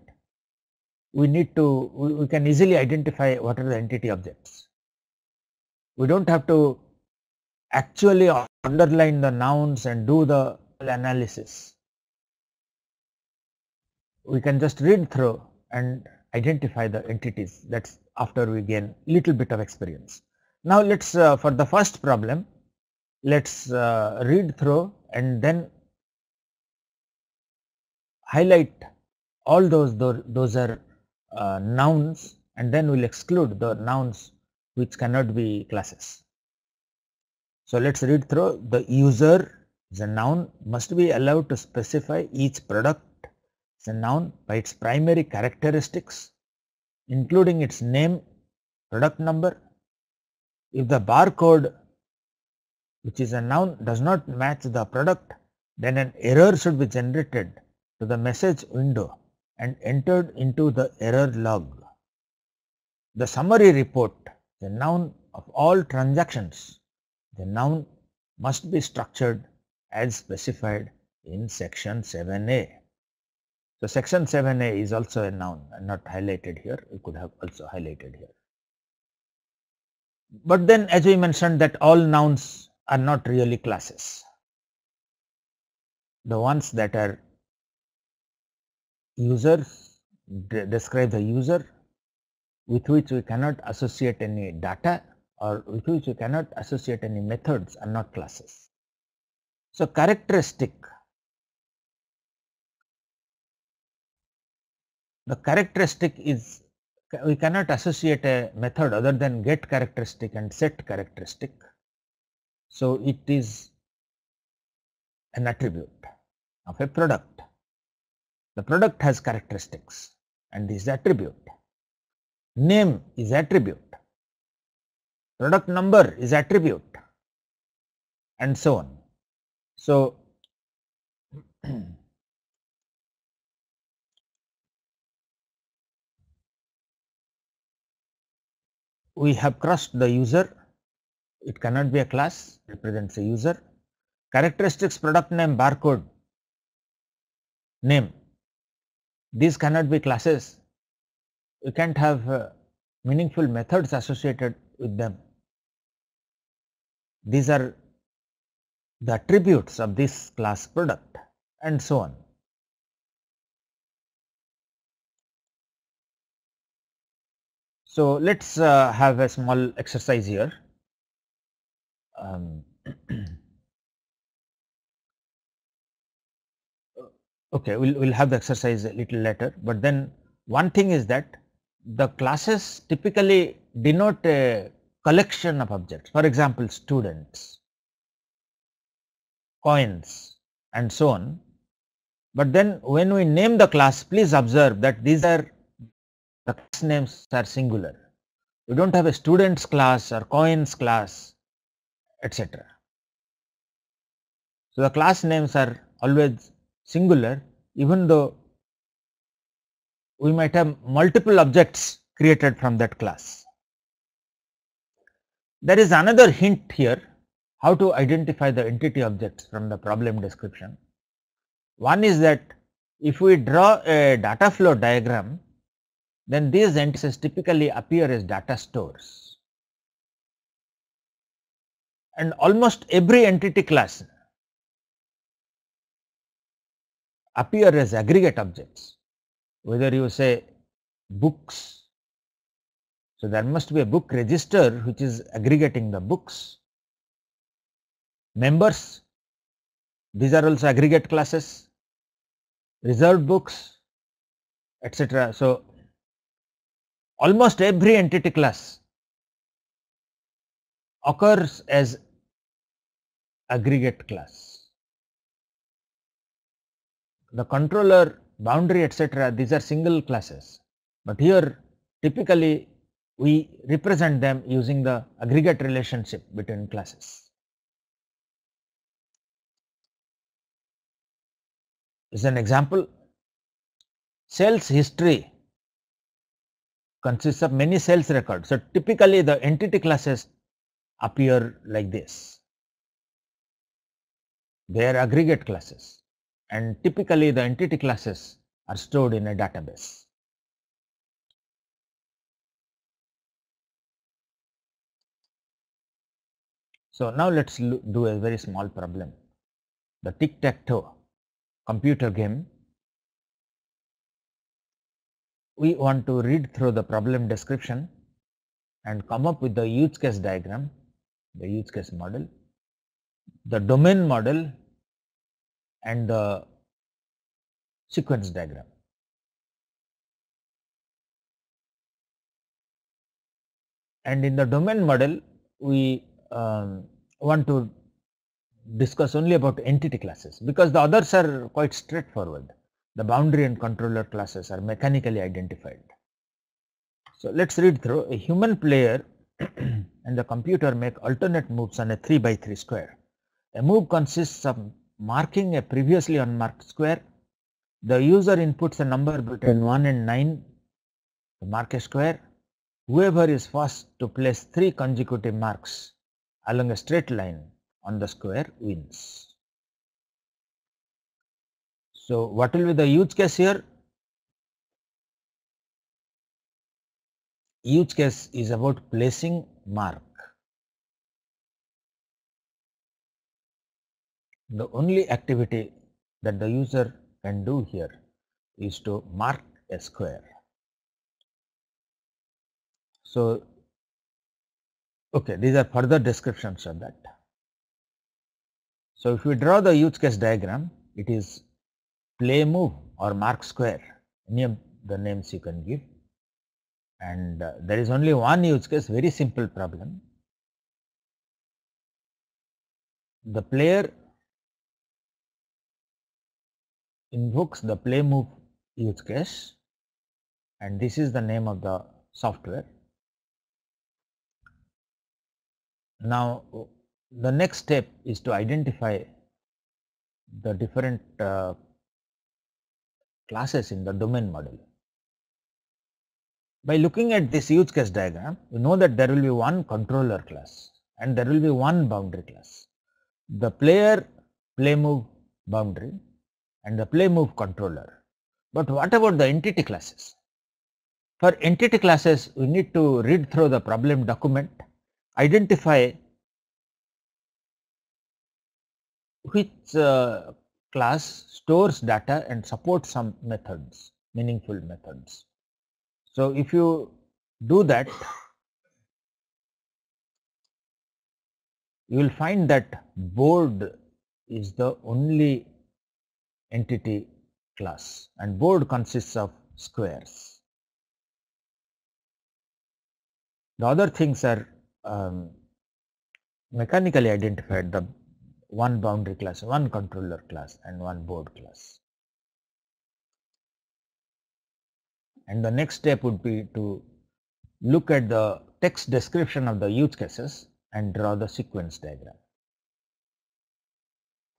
we can easily identify what are the entity objects. We don't have to actually underline the nouns and do the analysis. We can just read through and identify the entities. That's after we gain little bit of experience. Now let's for the first problem, let's read through and then highlight all those are nouns, and then we'll exclude the nouns which cannot be classes. So let's read through. The user is a noun, must be allowed to specify each product as a noun by its primary characteristics, including its name, product number. If the barcode, which is a noun, does not match the product, then an error should be generated to the message window and entered into the error log. The summary report, the noun of all transactions, the noun must be structured as specified in section 7a. So section 7a is also a noun and not highlighted here. We could have also highlighted here. But then, as we mentioned, that all nouns are not really classes. The ones that are users describe the user, with which we cannot associate any data or with which we cannot associate any methods, are not classes. So characteristic, the characteristic is, we cannot associate a method other than get characteristic and set characteristic. So it is an attribute of a product. The product has characteristics and this is attribute. Name is attribute. Product number is attribute, and so on. So we have crossed the user. It cannot be a class, represents a user. Characteristics, product name, barcode, name, these cannot be classes. We can't have meaningful methods associated with them. These are the attributes of this class product, and so on. So let's have a small exercise here. Okay, we'll have the exercise a little later, but then one thing is that the classes typically denote a collection of objects. For example, students, coins, and so on. But then when we name the class, please observe that these are the class names are singular. We don't have a students class or coins class, etc. So the class names are always singular, even though we might have multiple objects created from that class. There is another hint here how to identify the entity objects from the problem description. One is that if we draw a data flow diagram, then these entities typically appear as data stores, and almost every entity class appear as aggregate objects, whether you say books. So there must be a book register which is aggregating the books. Members, these are also aggregate classes. Reserved books, etc. So almost every entity class occurs as aggregate class. The controller boundary, etc., these are single classes, but here typically we represent them using the aggregate relationship between classes. As an example, sales history consists of many sales records. So, typically the entity classes appear like this. They are aggregate classes, and typically the entity classes are stored in a database. So, now let us do a very small problem, the tic-tac-toe computer game. We want to read through the problem description and come up with the use case diagram, the use case model, the domain model, and the sequence diagram. And in the domain model, we want to discuss only about entity classes, because the others are quite straightforward. The boundary and controller classes are mechanically identified. So, let us read through. A human player and the computer make alternate moves on a 3x3 square. A move consists of marking a previously unmarked square. The user inputs a number between 1 and 9 to mark a square. Whoever is first to place 3 consecutive marks along a straight line on the square wins. So, what will be the use case here? Use case is about placing mark. The only activity that the user can do here is to mark a square. So, okay, these are further descriptions of that. So, if we draw the use case diagram, it is play move or mark square, any of the names you can give, and there is only one use case, very simple problem. The player invokes the play move use case, and this is the name of the software. Now, the next step is to identify the different classes in the domain model. By looking at this use case diagram, you know that there will be one controller class and there will be one boundary class. The player play move boundary and the play move controller. But what about the entity classes? For entity classes, we need to read through the problem document, identify which class stores data and supports some methods, meaningful methods. So, if you do that, you will find that board is the only entity class, and board consists of squares. The other things are mechanically identified, the one boundary class, one controller class and one board class. And the next step would be to look at the text description of the use cases and draw the sequence diagram.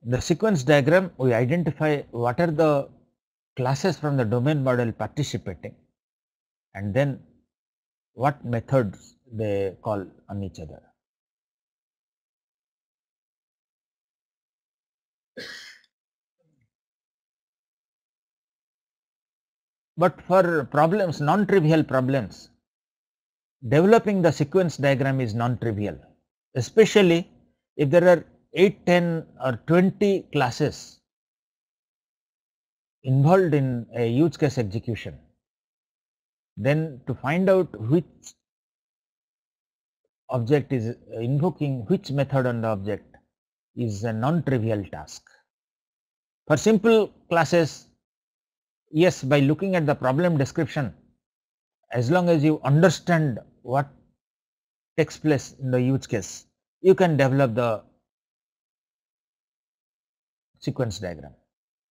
The sequence diagram, we identify what are the classes from the domain model participating and then what methods they call on each other. But for problems, non-trivial problems, developing the sequence diagram is non-trivial, especially if there are 8, 10 or 20 classes involved in a use case execution. Then to find out which object is invoking which method on the object is a non-trivial task. For simple classes, yes, by looking at the problem description, as long as you understand what takes place in the use case, you can develop the sequence diagram.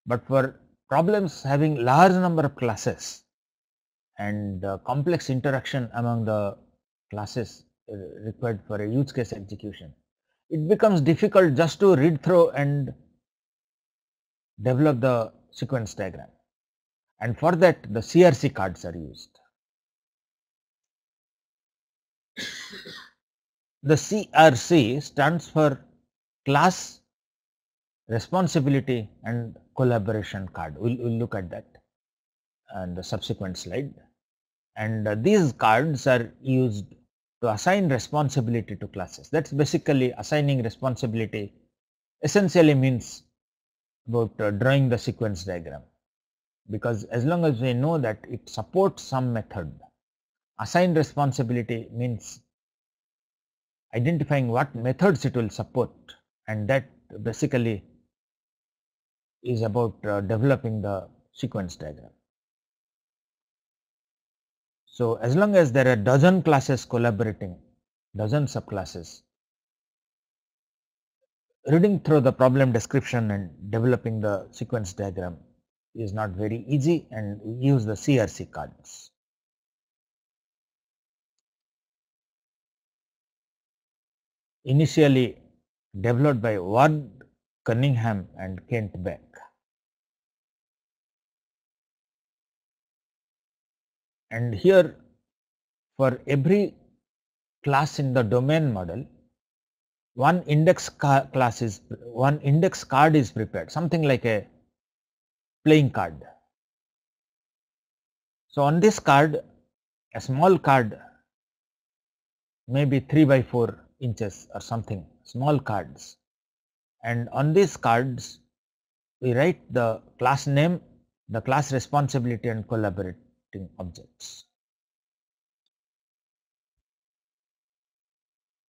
But for problems having large number of classes and complex interaction among the classes required for a use case execution, it becomes difficult just to read through and develop the sequence diagram, and for that the CRC cards are used. The CRC stands for Class Responsibility and Collaboration Card. We'll look at that in the subsequent slide. And these cards are used to assign responsibility to classes. That's basically assigning responsibility essentially means about drawing the sequence diagram, because as long as we know that it supports some method, assigned responsibility means identifying what methods it will support, and that basically is about developing the sequence diagram. So as long as there are dozen classes collaborating, dozen subclasses, reading through the problem description and developing the sequence diagram is not very easy, and we use the CRC cards. Initially developed by Ward Cunningham and Kent Beck. And here, for every class in the domain model, one index card is prepared, something like a playing card. So on this card, a small card, maybe 3 by 4 inches or something, small cards, and on these cards we write the class name, the class responsibility and collaborating objects.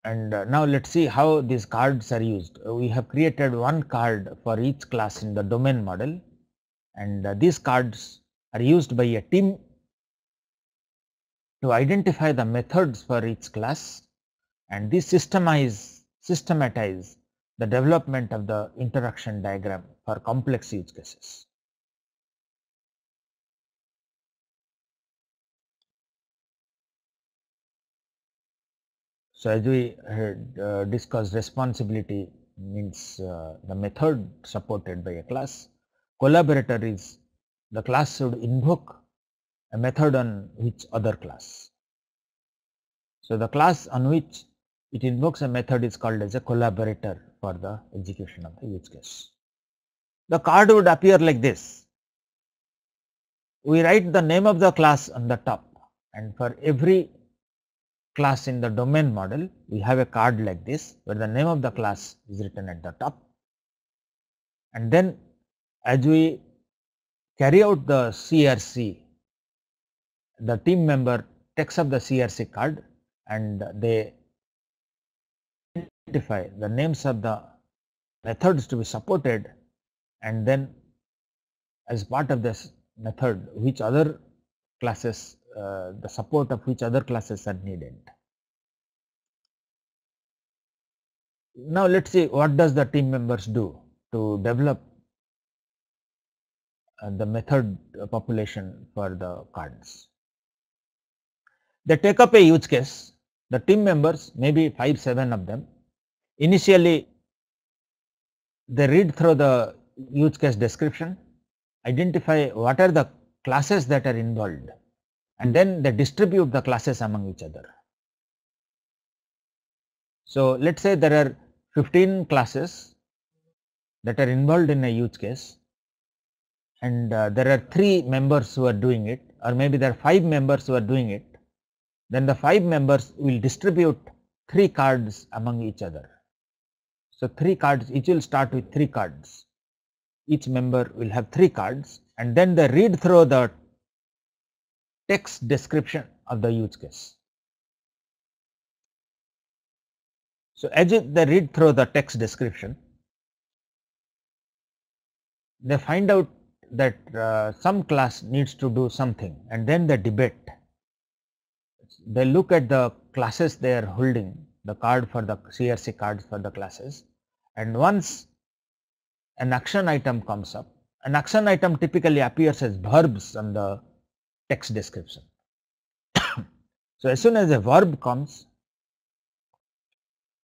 And now let's see how these cards are used. We have created one card for each class in the domain model, and these cards are used by a team to identify the methods for each class, and this systematize the development of the interaction diagram for complex use cases. So as we had discussed, responsibility means the method supported by a class. Collaborator is the class should invoke a method on which other class. So the class on which it invokes a method is called as a collaborator for the execution of the use case. The card would appear like this. We write the name of the class on the top, and for every class in the domain model we have a card like this where the name of the class is written at the top, and then as we carry out the CRC, the team member takes up the CRC card and they identify the names of the methods to be supported, and then as part of this method which other classes, the support of which other classes are needed. Now let's see what does the team members do to develop the method population for the cards. They take up a use case. The team members, maybe 5-7 of them, initially they read through the use case description, identify what are the classes that are involved, and then they distribute the classes among each other. So let's say there are 15 classes that are involved in a use case, and there are 3 members who are doing it, or maybe there are 5 members who are doing it. Then the 5 members will distribute 3 cards among each other. So 3 cards, each will start with 3 cards. Each member will have 3 cards, and then they read through the text description of the use case. So as they read through the text description, they find out that some class needs to do something, and then they debate. They look at the classes they are holding, the card for the CRC cards for the classes, and once an action item comes up An action item typically appears as verbs on the text description. So as soon as a verb comes,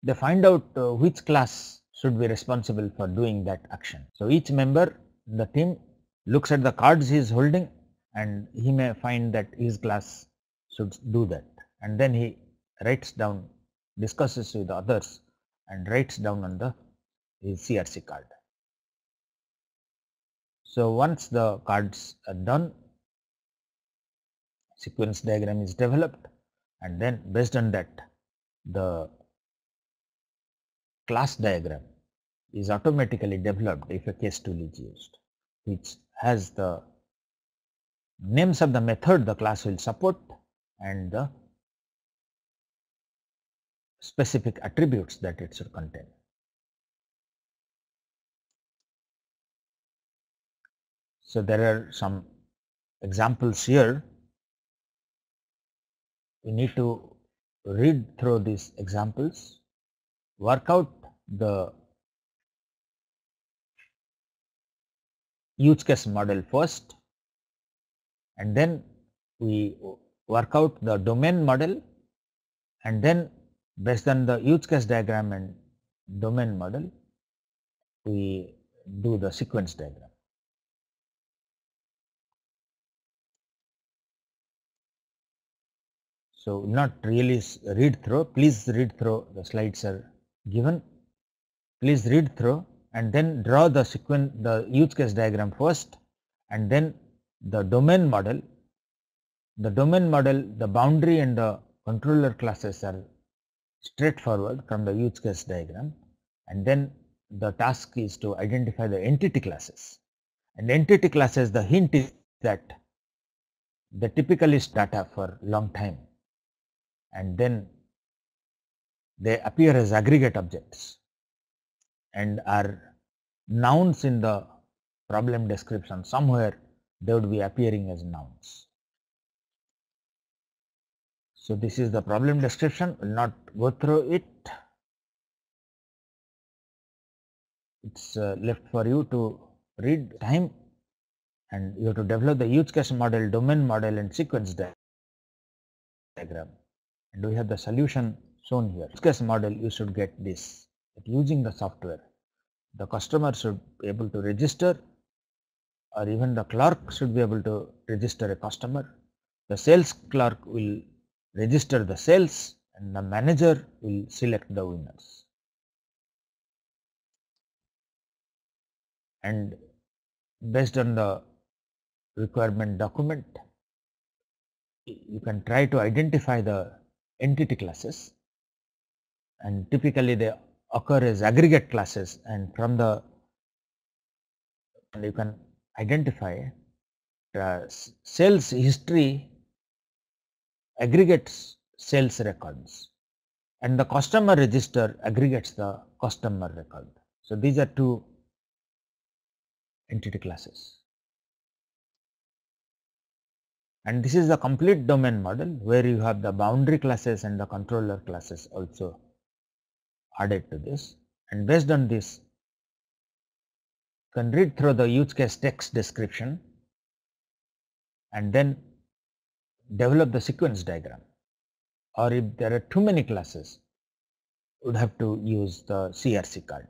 they find out which class should be responsible for doing that action. So each member in the team looks at the cards he is holding, and he may find that his class should do that, and then he writes down, discusses with others, and writes down on the his CRC card. So once the cards are done, sequence diagram is developed, and then based on that the class diagram is automatically developed if a case tool is used, which has the names of the method the class will support and the specific attributes that it should contain. So there are some examples here. We need to read through these examples, work out the use case model first, and then we work out the domain model, and then based on the use case diagram and domain model, we do the sequence diagram. So not really read through, please read through, the slides are given, please read through and then draw the sequence, the use case diagram first, and then the domain model. The domain model, the boundary and the controller classes are straightforward from the use case diagram, and then the task is to identify the entity classes. And entity classes, the hint is that they typically store data for long time, and then they appear as aggregate objects and are nouns in the problem description. Somewhere they would be appearing as nouns. So this is the problem description, will not go through it. It's left for you to read time, and you have to develop the use case model, domain model and sequence diagram. And we have the solution shown here. Use case model, you should get this, that using the software, the customer should be able to register, or even the clerk should be able to register a customer. The sales clerk will register the sales, and the manager will select the winners. And based on the requirement document, you can try to identify the entity classes, and typically they occur as aggregate classes, and from the you can identify the sales history aggregates sales records, and the customer register aggregates the customer record. So these are two entity classes. And this is the complete domain model, where you have the boundary classes and the controller classes also added to this. And based on this, you can read through the use case text description and then develop the sequence diagram. Or if there are too many classes, you would have to use the CRC card.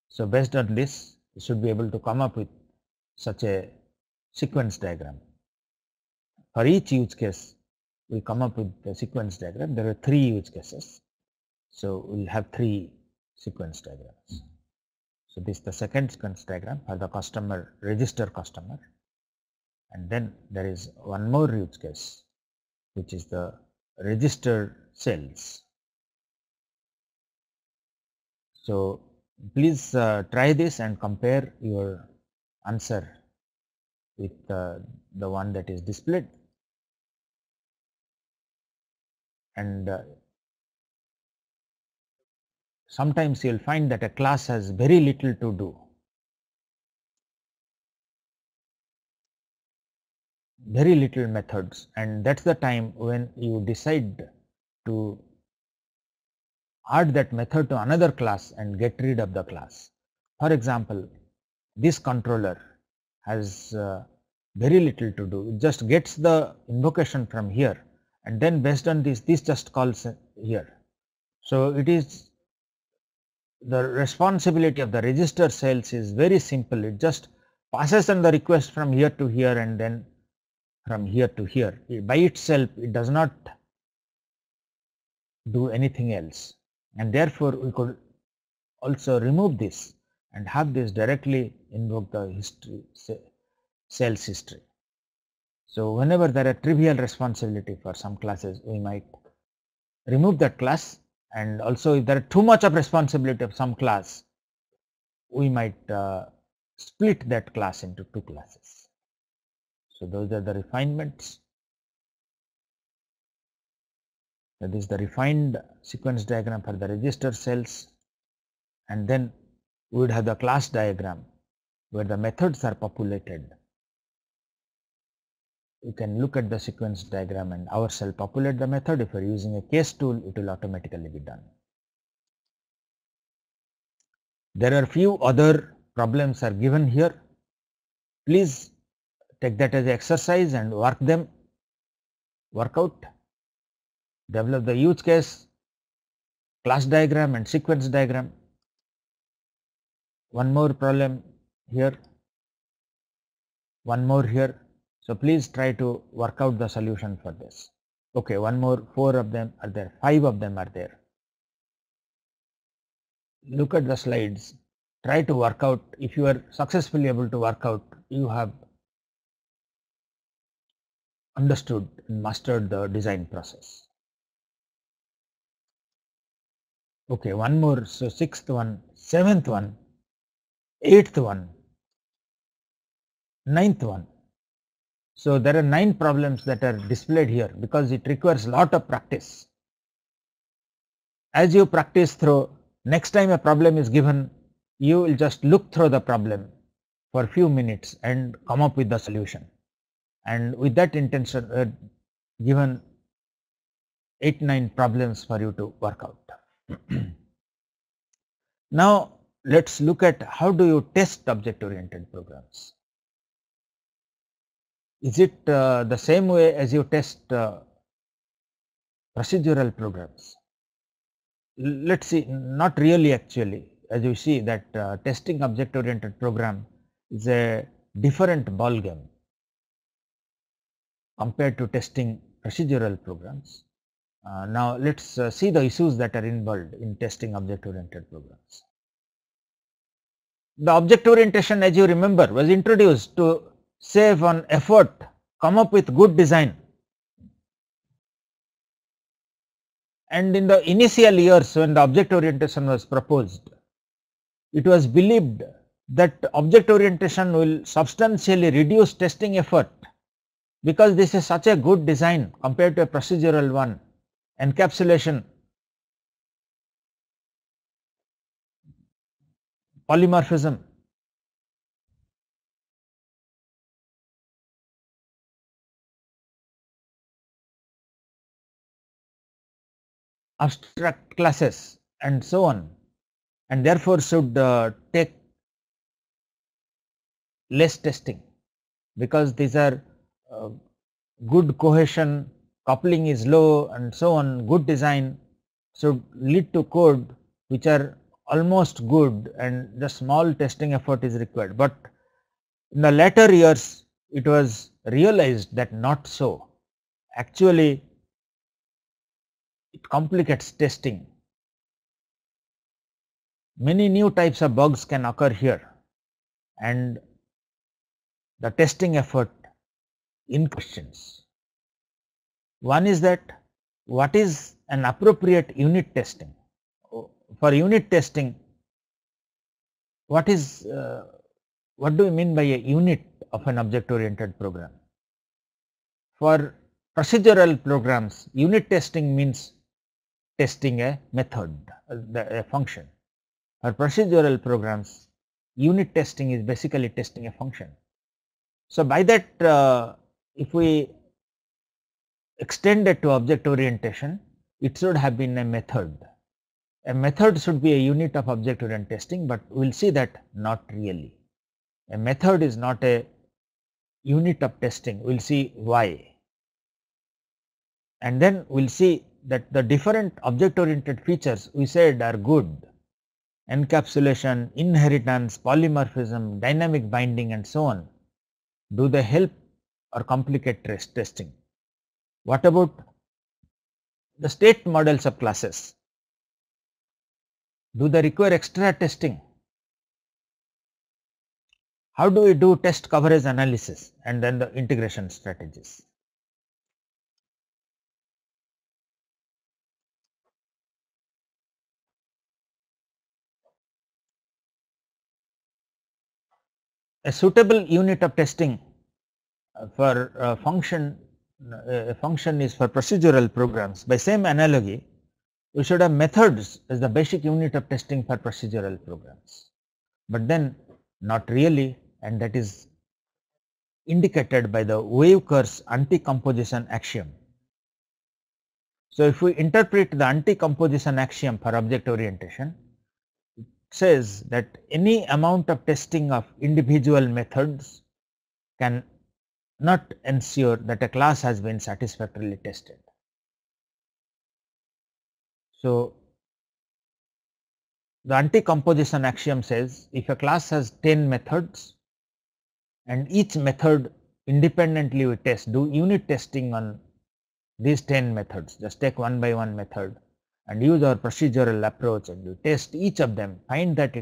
So based on this, you should be able to come up with such a sequence diagram. For each use case, we come up with the sequence diagram. There are 3 use cases, so we'll have 3 sequence diagrams. So this is the second sequence diagram for the customer, register customer, and then there is one more use case, which is the register sales. So please try this and compare your answer with the one that is displayed, and sometimes you will find that a class has very little to do, very little methods, and that's the time when you decide to add that method to another class and get rid of the class. For example, this controller has very little to do. It just gets the invocation from here, and then based on this just calls here. So it is the responsibility of the register cells is very simple. It just passes on the request from here to here and then from here to here. By itself, it does not do anything else, and therefore we could also remove this and have this directly invoke the history cells history. So whenever there are trivial responsibility for some classes, we might remove that class, and also if there are too much of responsibility of some class, we might split that class into two classes. So those are the refinements. That is the refined sequence diagram for the register cells, and then we would have the class diagram where the methods are populated. You can look at the sequence diagram and ourselves populate the method. If you are using a case tool, it will automatically be done. There are few other problems are given here. Please take that as an exercise and work out. Develop the use case, class diagram and sequence diagram. One more problem here, one more here. So please try to work out the solution for this. Okay, one more, 4 of them are there, 5 of them are there. Look at the slides, try to work out. If you are successfully able to work out, you have understood and mastered the design process. Okay, one more. So 6th one, 7th one, 8th one, 9th one. So there are 9 problems that are displayed here because it requires a lot of practice. As you practice through, next time a problem is given, you will just look through the problem for a few minutes and come up with the solution. And with that intention, given 8-9 problems for you to work out. Now let's look at how do you test object oriented programs. Is it the same way as you test procedural programs? Let's see, not really actually. As you see that testing object oriented program is a different ball game compared to testing procedural programs. Now let's see the issues that are involved in testing object oriented programs. The object orientation, as you remember, was introduced to save on effort, come up with good design. And in the initial years when the object orientation was proposed, it was believed that object orientation will substantially reduce testing effort because this is such a good design compared to a procedural one. Encapsulation, polymorphism, abstract classes and so on, and therefore should take less testing because these are good cohesion, coupling is low and so on. Good design should lead to code which are almost good and the small testing effort is required. But in the later years it was realized that not so. Actually it complicates testing. Many new types of bugs can occur here and the testing effort in questions. One is that what is an appropriate unit testing? For unit testing, what do we mean by a unit of an object oriented program? For procedural programs, unit testing means testing a method, a function. For procedural programs, unit testing is basically testing a function. So by that, if we extend it to object orientation, it should have been a method. A method should be a unit of object-oriented testing, but we will see that not really. A method is not a unit of testing. We will see why. And then we will see that the different object-oriented features we said are good: encapsulation, inheritance, polymorphism, dynamic binding, and so on. Do they help or complicate testing? What about the state models of classes? Do they require extra testing? How do we do test coverage analysis and then the integration strategies? A suitable unit of testing for a function is for procedural programs. By same analogy, we should have methods as the basic unit of testing for procedural programs, but then not really, and that is indicated by the Wave-Kerr's anti-composition axiom. So, if we interpret the anti-composition axiom for object orientation, it says that any amount of testing of individual methods can not ensure that a class has been satisfactorily tested. So, the anti-composition axiom says if a class has 10 methods and each method independently we test, do unit testing on these 10 methods, just take one by one method and use our procedural approach and you test each of them, find that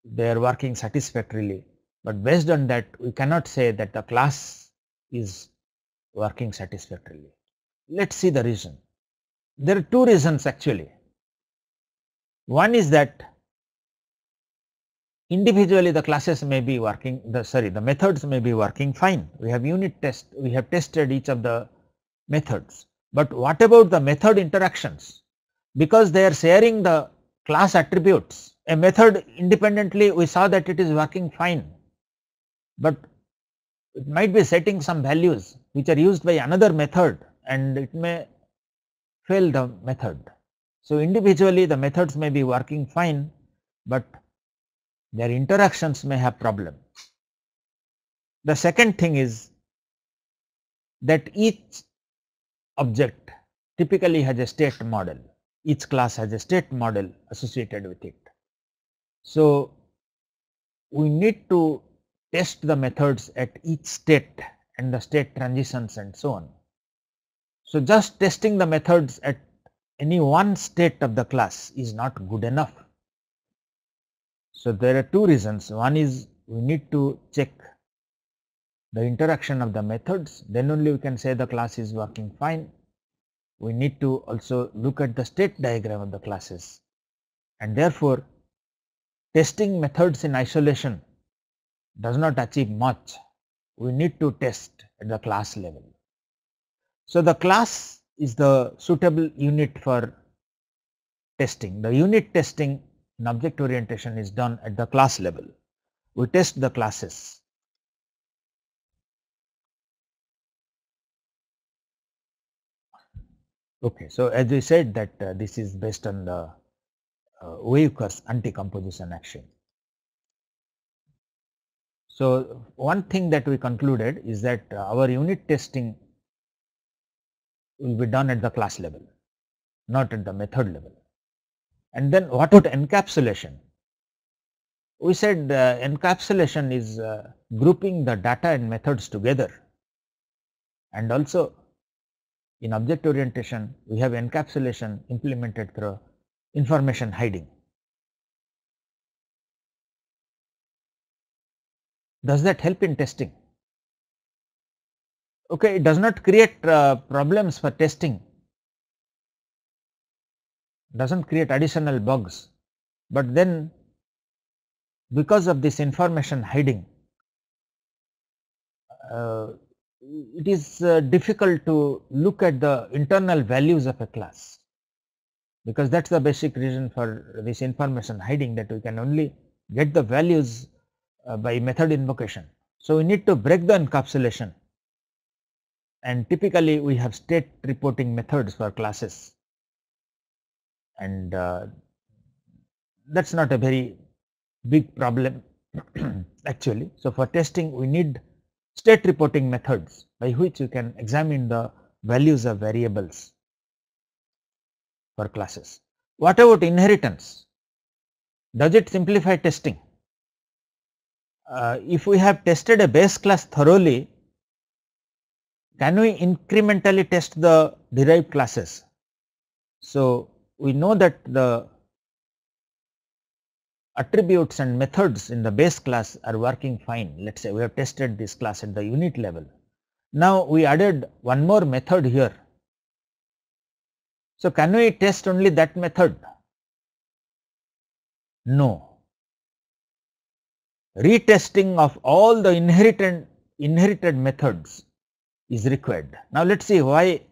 they are working satisfactorily, but based on that we cannot say that the class is working satisfactorily. Let us see the reason. There are two reasons actually. One is that individually the classes may be working, the methods may be working fine. We have unit test, we have tested each of the methods, but what about the method interactions? Because they are sharing the class attributes, a method independently we saw that it is working fine, but it might be setting some values which are used by another method and it may fail the method. So, individually the methods may be working fine, but their interactions may have problem. The second thing is that each object typically has a state model, each class has a state model associated with it. So, we need to test the methods at each state and the state transitions and so on. So, just testing the methods at any one state of the class is not good enough. So, there are two reasons. One is we need to check the interaction of the methods, then only we can say the class is working fine. We need to also look at the state diagram of the classes, and therefore testing methods in isolation does not achieve much. We need to test at the class level. So, the class is the suitable unit for testing. The unit testing in object orientation is done at the class level. We test the classes. Okay, so as we said that this is based on the Wave-Kerr's anti-composition axiom. So, one thing that we concluded is that our unit testing will be done at the class level, not at the method level. And then what about encapsulation? We said encapsulation is grouping the data and methods together, and also in object orientation we have encapsulation implemented through information hiding. Does that help in testing? Okay, it does not create problems for testing, does not create additional bugs, but then because of this information hiding, it is difficult to look at the internal values of a class, because that is the basic reason for this information hiding, that we can only get the values by method invocation. So, we need to break the encapsulation, and typically we have state reporting methods for classes, and that's not a very big problem actually. So for testing we need state reporting methods by which you can examine the values of variables for classes. What about inheritance? Does it simplify testing? If we have tested a base class thoroughly, can we incrementally test the derived classes? So we know that the attributes and methods in the base class are working fine. Let us say we have tested this class at the unit level. Now we added one more method here. So can we test only that method? No. Retesting of all the inherited methods is required. Now let us see why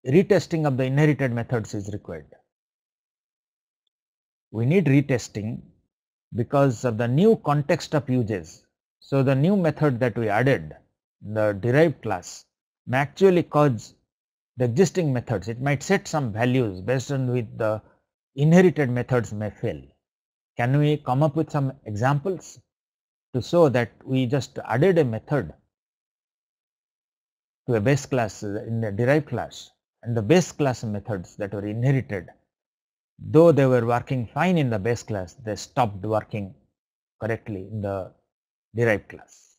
retesting of the inherited methods is required. We need retesting because of the new context of uses. So the new method that we added, the derived class, may actually cause the existing methods. It might set some values based on which the inherited methods may fail. Can we come up with some examples to show that we just added a method to a base class in the derived class, and the base class methods that were inherited, though they were working fine in the base class, they stopped working correctly in the derived class.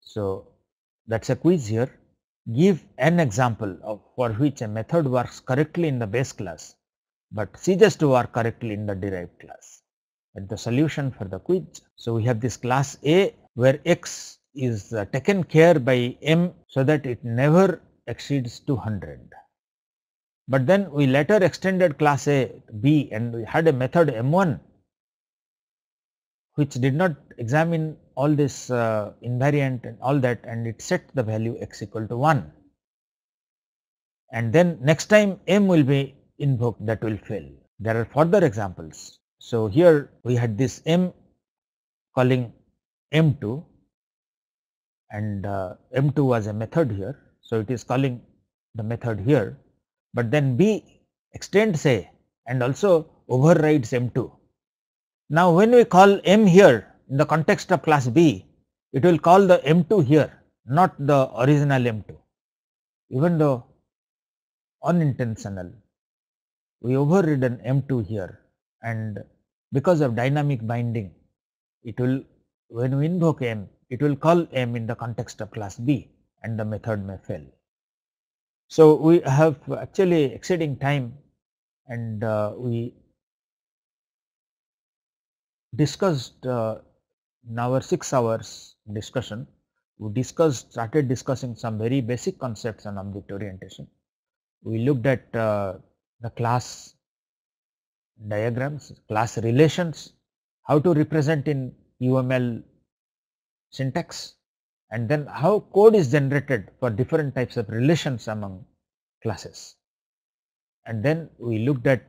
So that's a quiz here. Give an example of for which a method works correctly in the base class but ceases to work correctly in the derived class. That's the solution for the quiz. So we have this class A where x is taken care by m so that it never exceeds 200. But then we later extended class A B and we had a method M1 which did not examine all this invariant and all that, and it set the value x equal to 1. And then next time m will be invoked, that will fail. There are further examples. So here we had this m calling m2, and m2 was a method here. So it is calling the method here, but then B extends A and also overrides m2. Now when we call m here in the context of class B, it will call the m2 here, not the original m2. Even though unintentional, we overridden m2 here, and because of dynamic binding, it will, when we invoke m, it will call m in the context of class B and the method may fail. So we have actually exceeding time, and we discussed in our 6 hours discussion, we started discussing some very basic concepts on object orientation. We looked at the class diagrams, class relations, how to represent in UML syntax, and then how code is generated for different types of relations among classes. And then we looked at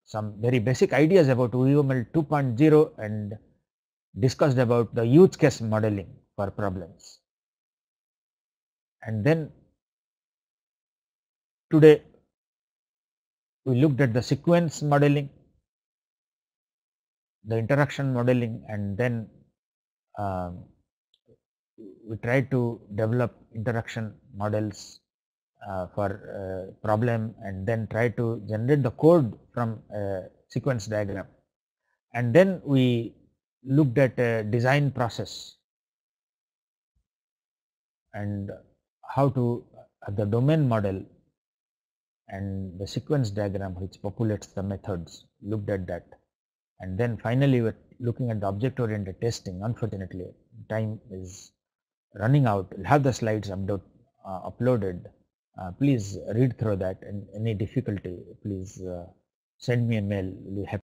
some very basic ideas about UML 2.0 and discussed about the use case modeling for problems. And then today we looked at the sequence modeling, the interaction modeling, and then we tried to develop interaction models for problem, and then try to generate the code from a sequence diagram. And then we looked at a design process and how to the domain model and the sequence diagram which populates the methods, looked at that. And then finally we're looking at the object oriented testing. Unfortunately time is running out. We'll have the slides uploaded. Please read through that, and any difficulty please send me a mail. We'll be happy.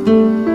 you.